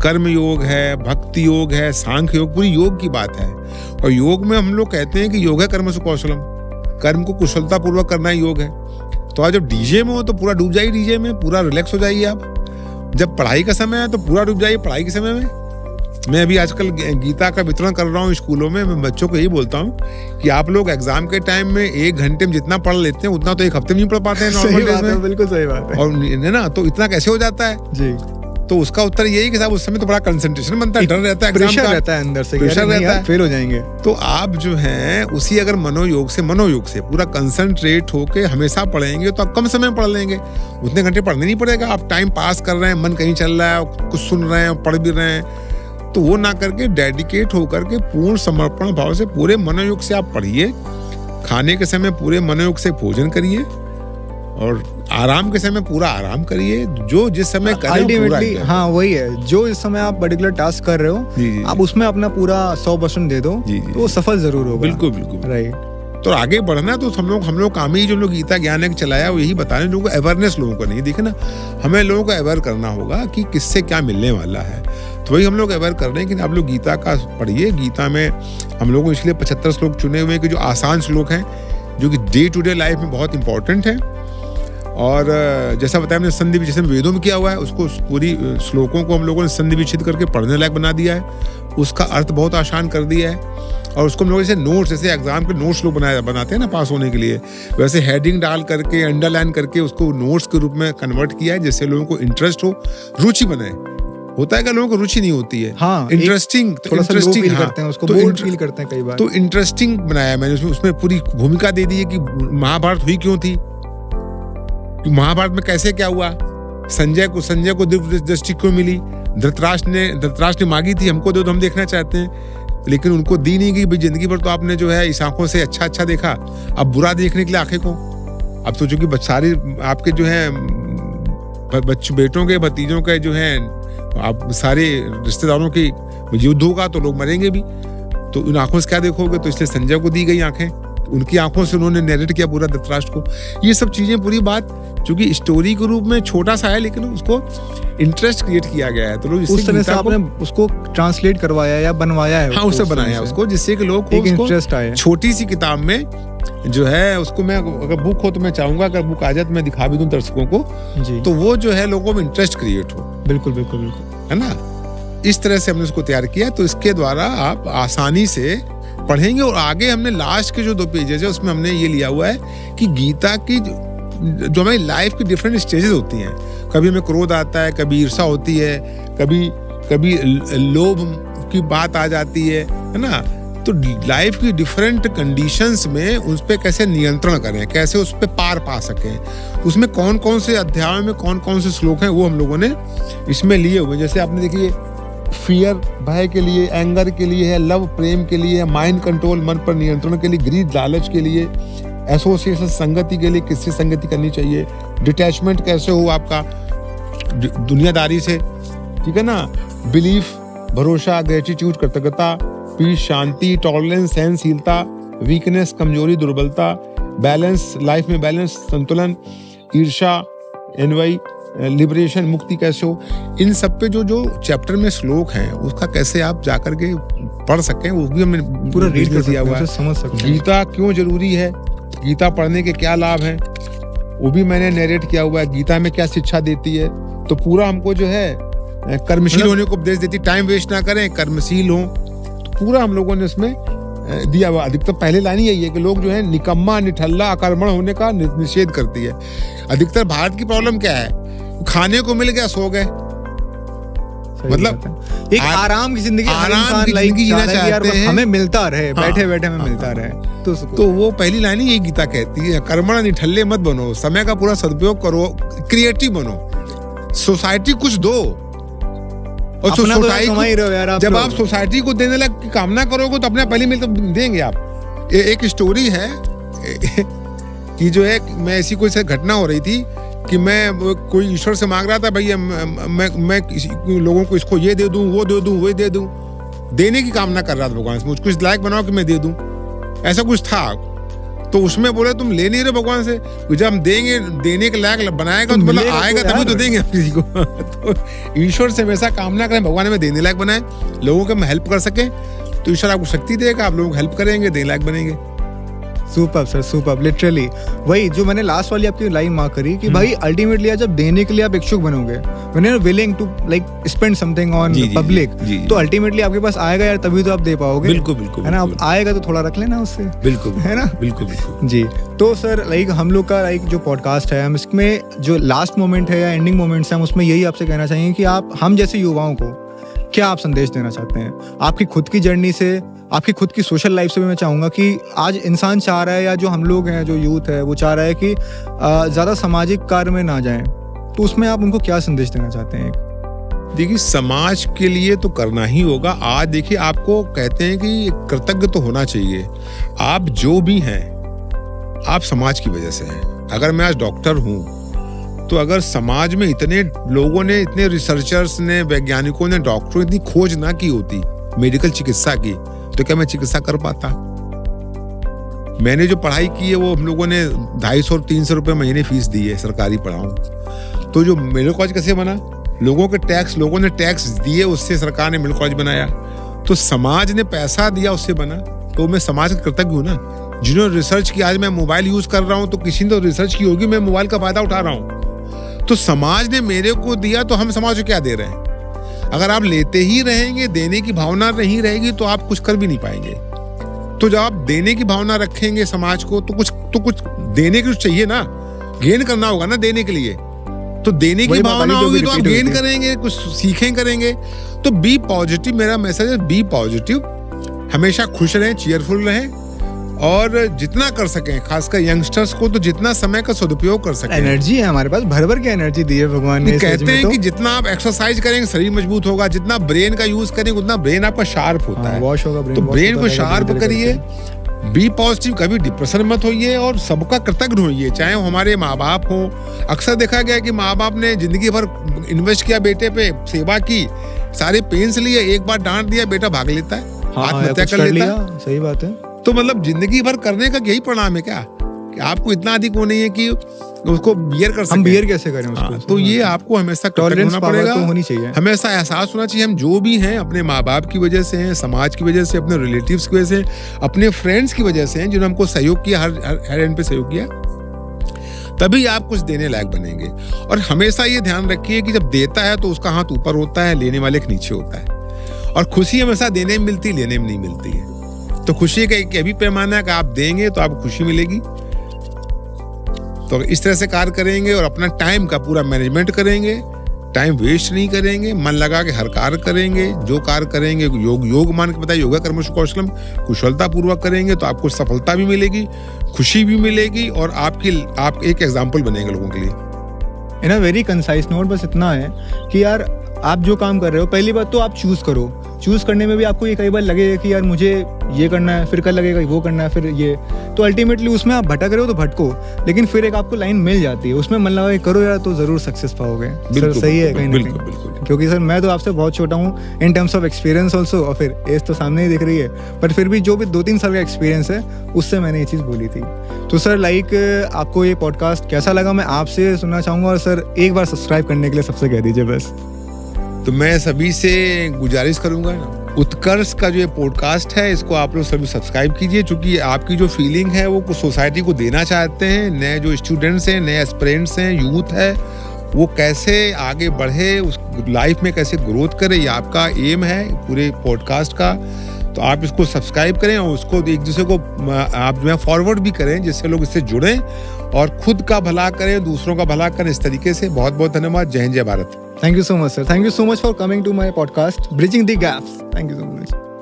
कर्म योग है, भक्ति योग है, सांख्य योग, पूरी योग की बात है। और योग में हम लोग कहते हैं कि योग है कर्म से कौशलम, कर्म को कुशलता पूर्वक करना ही योग है। तो आज जब डीजे में हो तो पूरा डूब जाइए, डीजे में पूरा रिलैक्स हो जाइए आप। जब पढ़ाई का समय है तो पूरा डूब जाइए पढ़ाई के समय में। मैं अभी आजकल गीता का वितरण कर रहा हूँ स्कूलों में। मैं बच्चों को यही बोलता हूँ कि आप लोग एग्जाम के टाइम में 1 घंटे में जितना पढ़ लेते हैं उतना तो 1 हफ्ते में नहीं पढ़ पाते हैं नॉर्मल डेज में। बिल्कुल सही बात है। और ना तो इतना कैसे हो जाता है जी? तो उसका उत्तर यही कि साहब उस समय तो बड़ा कंसंट्रेशन बनता है, डर रहता है, प्रेशर रहता है अंदर से, प्रेशर रहता है, फेल हो जाएंगे। तो आप जो है उसी अगर मनोयोग से पूरा कंसंट्रेट होके हमेशा पढ़ेंगे तो आप कम समय में पढ़ लेंगे। उतने घंटे पढ़ने नहीं पड़ेगा। आप टाइम पास कर रहे हैं, मन कहीं चल रहा है, कुछ सुन रहे हैं, पढ़ भी रहे हैं, तो वो ना करके डेडिकेट होकर के पूर्ण समर्पण भाव से पूरे मनोयोग से आप पढ़िए। खाने के समय पूरे मनोयोग से भोजन करिए और आराम के समय पूरा आराम करिए। जो जिस समय अल्टीमेटली हाँ वही है, जो इस समय आप पर्टिकुलर टास्क कर रहे हो आप उसमें अपना पूरा 100% दे दो तो वो सफल जरूर होगा। बिल्कुल राइट। तो आगे बढ़ना तो हम लोग काम ही जो लोग गीता ज्ञान चलाया वो यही बता रहे हैं लोगों को, अवेयरनेस लोगों को नहीं। देखे ना, हमें लोगों को अवेयर करना होगा कि किससे क्या मिलने वाला है। तो वही हम लोग अवेयर कर रहे हैं कि आप लोग गीता का पढ़िए। गीता में हम लोगों इसलिए 75 श्लोक चुने हुए हैं कि जो आसान श्लोक हैं, जो कि डे टू डे लाइफ में बहुत इंपॉर्टेंट है। और जैसा बताया हमने संधि विच्छेद जैसे वेदों में किया हुआ है, उसको पूरी श्लोकों को हम लोगों ने संधि विच्छेद करके पढ़ने लायक बना दिया है। उसका अर्थ बहुत आसान कर दिया है। और उसको हम लोग जैसे नोट्स, जैसे एग्जाम के नोट्स लोग बनाते हैं ना पास होने के लिए, वैसे हेडिंग डाल करके अंडरलाइन करके उसको नोट्स के रूप में कन्वर्ट किया है, जिससे लोगों को इंटरेस्ट हो, रुचि बने। होता है कि लोगों को रुचि नहीं होती है, हाँ, इंटरेस्टिंग करते हैं उसको, बोल्ड फील करते हैं कई बार। तो इंटरेस्टिंग बनाया मैंने। उसमें पूरी भूमिका दे दी है कि महाभारत हुई क्यों थी, महाभारत में कैसे क्या हुआ, संजय को दिव्य दृष्टि क्यों मिली, धृतराष्ट्र ने मांगी थी हमको दो तो हम देखना चाहते हैं, लेकिन उनको दी नहीं गई। जिंदगी भर तो आपने जो है इस आंखों से अच्छा देखा, अब बुरा देखने के लिए आंखें को। अब तो चूंकि सारे आपके जो है बेटों के भतीजों के जो है आप सारे रिश्तेदारों की युद्ध होगा तो लोग मरेंगे भी, तो उन आंखों से क्या देखोगे, तो इसलिए संजय को दी गई आंखें, उनकी आंखों से उन्होंने नैरेट किया पूरा धृतराष्ट्र को। ये सब चीजें पूरी बात चूंकि स्टोरी के रूप में छोटा सा है लेकिन उसको इंटरेस्ट क्रिएट किया गया है, तो लोग उस तरह से आपने उसको ट्रांसलेट करवाया या बनवाया है। हाँ, उससे बनाया उसको, जिससे कि लोग को इंटरेस्ट आए। छोटी सी किताब में जो है उसको, मैं अगर बुक हो तो मैं चाहूंगा अगर बुक आ जाए तो मैं दिखा भी दूं दर्शकों को जी, तो वो जो है लोगों में इंटरेस्ट क्रिएट हो। बिल्कुल बिल्कुल बिल्कुल, है ना, इस तरह से हमने उसको तैयार किया, तो इसके द्वारा आप आसानी से पढ़ेंगे। और आगे हमने लास्ट के जो 2 पेजेस है उसमें हमने ये लिया हुआ है कि गीता की जो हमारी लाइफ की डिफरेंट स्टेजेस होती हैं, कभी हमें क्रोध आता है, कभी ईर्ष्या होती है, कभी लोभ की बात आ जाती है ना, तो लाइफ की डिफरेंट कंडीशंस में उस पे कैसे नियंत्रण करें, कैसे उस पे पार पा सकें, उसमें कौन कौन से अध्याय में कौन कौन से श्लोक हैं वो हम लोगों ने इसमें लिए हुए। जैसे आपने देखिए फियर भय के लिए, एंगर के लिए है, लव प्रेम के लिए है, माइंड कंट्रोल मन पर नियंत्रण के लिए, ग्रीड लालच के लिए, एसोसिएशन संगति के लिए किससे संगति करनी चाहिए, डिटैचमेंट कैसे हो आपका दुनियादारी से, ठीक है ना, बिलीफ भरोसा, ग्रेटिट्यूड कृतज्ञता, पीस शांति, टॉलरेंस सहनशीलता, वीकनेस कमजोरी दुर्बलता, बैलेंस लाइफ में बैलेंस संतुलन, ईर्ष्या एनवाई, लिबरेशन मुक्ति कैसे हो, इन सब पे जो चैप्टर में श्लोक हैं उसका कैसे आप जाकर के पढ़ सकें वो भी हमने पूरा रीड कर दिया हुआ है। समझ सकते हैं गीता क्यों जरूरी है, गीता पढ़ने के क्या लाभ हैं वो भी मैंने नरेट किया हुआ है, गीता में क्या शिक्षा देती है, तो पूरा हमको जो है कर्मशील होने को उपदेश देती, टाइम वेस्ट ना करें, कर्मशील हो, तो पूरा हम लोगों ने उसमें दिया हुआ। अधिकतर पहले लाइन यही है कि लोग जो है निकम्मा निठल्ला अकर्मण होने का निषेध करती है। अधिकतर भारत की प्रॉब्लम क्या है, खाने को मिल गया सो गए, मतलब एक आराम की जिंदगी, आराम की जिंदगी जीना चाहते हैं, हमें मिलता रहे, बैठे बैठे हमें मिलता रहे, तो वो पहली लाइन ही यही गीता कहती है, कर्मण निठल्ले मत बनो, समय का पूरा सदुपयोग करो, क्रिएटिव बनो, सोसाइटी कुछ दो। और सोसाइटी जब आप सोसाइटी को देने लग की कामना करोगे तो अपने पहले मिल तो देंगे आप। एक स्टोरी है कि जो है, मैं ऐसी कोई घटना हो रही थी कि मैं कोई ईश्वर से मांग रहा था, भैया मैं लोगों को इसको ये दे दूं, वो दे दूं, वो दे दूं, देने की कामना कर रहा था भगवान से, मुझको इस लायक बनाओ कि मैं दे दूं, ऐसा कुछ था। तो उसमें बोले तुम ले नहीं रहे भगवान से, जब हम देंगे, देने के लायक बनाएगा तो मतलब आएगा तभी तो देंगे किसी को। तो ईश्वर से हमेशा कामना करें भगवान हमें देने लायक बनाए, लोगों को हम हेल्प कर सके, तो ईश्वर आपको शक्ति देगा, आप लोगों को हेल्प करेंगे, देने लायक बनेंगे। सुपर सर, सुपर, लिटरली वही जो मैंने लास्ट वाली आपकी लाइन मार्क करी कि भाई अल्टीमेटली जब देने के लिए आप इच्छुक बनोगे, when you are willing to like spend something on public, तो अल्टीमेटली आपके पास आएगा यार, तभी तो आप दे पाओगे। बिल्कुल बिल्कुल, है ना, अब आएगा तो थोड़ा रख लेना उससे, बिल्कुल है ना, बिल्कुल बिल्कुल जी। तो सर लाइक हम लोग का लाइक जो पॉडकास्ट है, हम इसमें जो लास्ट मोमेंट है या एंडिंग मोमेंट्स है, हम उसमें यही आपसे कहना चाहेंगे कि आप हम जैसे युवाओं को क्या आप संदेश देना चाहते हैं, आपकी खुद की जर्नी से, आपकी खुद की सोशल लाइफ से भी मैं चाहूँगा कि आज इंसान चाह रहा है, या जो हम लोग हैं, जो यूथ है, वो चाह रहा है कि ज़्यादा सामाजिक कार्य में ना जाएं, तो उसमें आप उनको क्या संदेश देना चाहते हैं? देखिए, समाज के लिए तो करना ही होगा। आज देखिए, आपको कहते हैं कि कृतज्ञ तो होना चाहिए, आप जो भी हैं आप समाज की वजह से हैं। अगर मैं आज डॉक्टर हूँ तो अगर समाज में इतने लोगों ने, इतने रिसर्चर्स ने, वैज्ञानिकों ने, डॉक्टरों इतनी खोज ना की होती मेडिकल चिकित्सा की, तो क्या मैं चिकित्सा कर पाता? मैंने जो पढ़ाई की है वो हम लोगों ने 250 और 300 रुपए महीने फीस दी है, सरकारी पढ़ाऊं। तो जो मेडिकल कॉलेज कैसे बना? लोगों ने टैक्स दिए, उससे सरकार ने मेडिकल कॉलेज बनाया। तो समाज ने पैसा दिया, उससे बना। तो मैं समाज का कृतज्ञ हूं ना। जिन्होंने रिसर्च की, आज मैं मोबाइल यूज कर रहा हूं तो किसी ने तो रिसर्च की होगी, मैं मोबाइल का फायदा उठा रहा हूं। तो समाज ने मेरे को दिया, तो हम समाज को क्या दे रहे हैं? अगर आप लेते ही रहेंगे, देने की भावना नहीं रहेगी, तो आप कुछ कर भी नहीं पाएंगे। तो जब आप देने की भावना रखेंगे समाज को, तो कुछ देने के चाहिए ना, गेन करना होगा ना देने के लिए। तो देने की भावना होगी तो आप गेन करेंगे, कुछ सीखें करेंगे। तो बी पॉजिटिव, मेरा मैसेज है, बी पॉजिटिव, हमेशा खुश रहें, चीयरफुल रहें, और जितना कर सकें, खासकर यंगस्टर्स को तो जितना समय का सदुपयोग कर सकें। एनर्जी है हमारे पास, भर भर के एनर्जी दी है भगवान ने। कहते हैं कि जितना आप एक्सरसाइज करेंगे शरीर मजबूत होगा, जितना ब्रेन का यूज करेंगे उतना ब्रेन आपका शार्प होता है। वॉश होगा ब्रेन, तो ब्रेन को शार्प करिए, बी पॉजिटिव, कभी डिप्रेशन मत होइए, और सबका कृतज्ञ होइए, चाहे वो हमारे माँ बाप हो। अक्सर देखा गया कि माँ बाप ने जिंदगी भर इन्वेस्ट किया बेटे पे, सेवा की, सारे पेन्स लिए, एक बार डांट दिया बेटा भाग लेता है, हाँ, आत्महत्या कुछ कर लेता है। सही बात है। तो मतलब जिंदगी भर करने का यही परिणाम है क्या, कि आपको इतना अधिक वो नहीं है कि उसको बियर कर सकें। हम बियर कैसे करें उसको? हाँ, तो ये आपको हमेशा टॉलरेंस होना पावर पड़ेगा, तो होनी चाहिए। हमेशा एहसास होना चाहिए हम जो भी हैं अपने माँ बाप की वजह से हैं, समाज की वजह से, अपने रिलेटिव्स की वजह से, अपने फ्रेंड्स की वजह से हैं जिन्होंने हमको सहयोग किया, हर एंड पे सहयोग किया, तभी आप कुछ देने लायक बनेंगे। और हमेशा ये ध्यान रखिए कि जब देता है तो उसका हाथ ऊपर होता है, लेने वाले के नीचे होता है। और खुशी हमेशा देने में मिलती, लेने में नहीं मिलती है। तो खुशी का एक भी पैमाना है कि आप देंगे तो आपको खुशी मिलेगी। तो इस तरह से कार्य करेंगे और अपना टाइम का पूरा मैनेजमेंट करेंगे, टाइम वेस्ट नहीं करेंगे, मन लगा के हर कार्य करेंगे, जो कार्य करेंगे योग मान के बताइए, योगा कर्मसु कौशलम, कुशलता पूर्वक करेंगे तो आपको सफलता भी मिलेगी, खुशी भी मिलेगी और आप एक एग्जाम्पल बनेंगे लोगों के लिए। इन अ वेरी कंसाइज नोट बस इतना है कि यार आप जो काम कर रहे हो, पहली बात तो आप चूज करो। चूज करने में भी आपको ये कई बार लगेगा कि यार मुझे ये करना है, फिर कल लगेगा वो करना है, फिर ये, तो अल्टीमेटली उसमें आप भटक रहे हो तो भटको, लेकिन फिर एक आपको लाइन मिल जाती है, उसमें मन लगा के करो यार, तो जरूर सक्सेस पाओगे। सर सही है कहीं ना कहीं, क्योंकि सर मैं तो आपसे बहुत छोटा हूँ in terms of experience also, और फिर एज तो सामने ही दिख रही है, पर फिर भी जो भी 2-3 साल का एक्सपीरियंस है उससे मैंने ये चीज़ बोली थी। तो सर लाइक आपको ये पॉडकास्ट कैसा लगा मैं आपसे सुनना चाहूँगा, और सर एक बार सब्सक्राइब करने के लिए सबसे कह दीजिए बस। तो मैं सभी से गुजारिश करूंगा, उत्कर्ष का जो ये पॉडकास्ट है इसको आप लोग सभी सब्सक्राइब कीजिए, क्योंकि आपकी जो फीलिंग है वो सोसाइटी को देना चाहते हैं। नए जो स्टूडेंट्स हैं, नए एस्पिरेंट्स हैं, यूथ है, वो कैसे आगे बढ़े, उस लाइफ में कैसे ग्रोथ करे, ये आपका एम है पूरे पॉडकास्ट का। तो आप इसको सब्सक्राइब करें और उसको एक दूसरे को आप जो है फॉरवर्ड भी करें, जिससे लोग इससे जुड़ें और खुद का भला करें, दूसरों का भला करें। इस तरीके से बहुत बहुत धन्यवाद। जय हिंद, जय Bharat. Thank you so much, sir. Thank you so much for coming to my podcast, Bridging the Gaps. Thank you so much.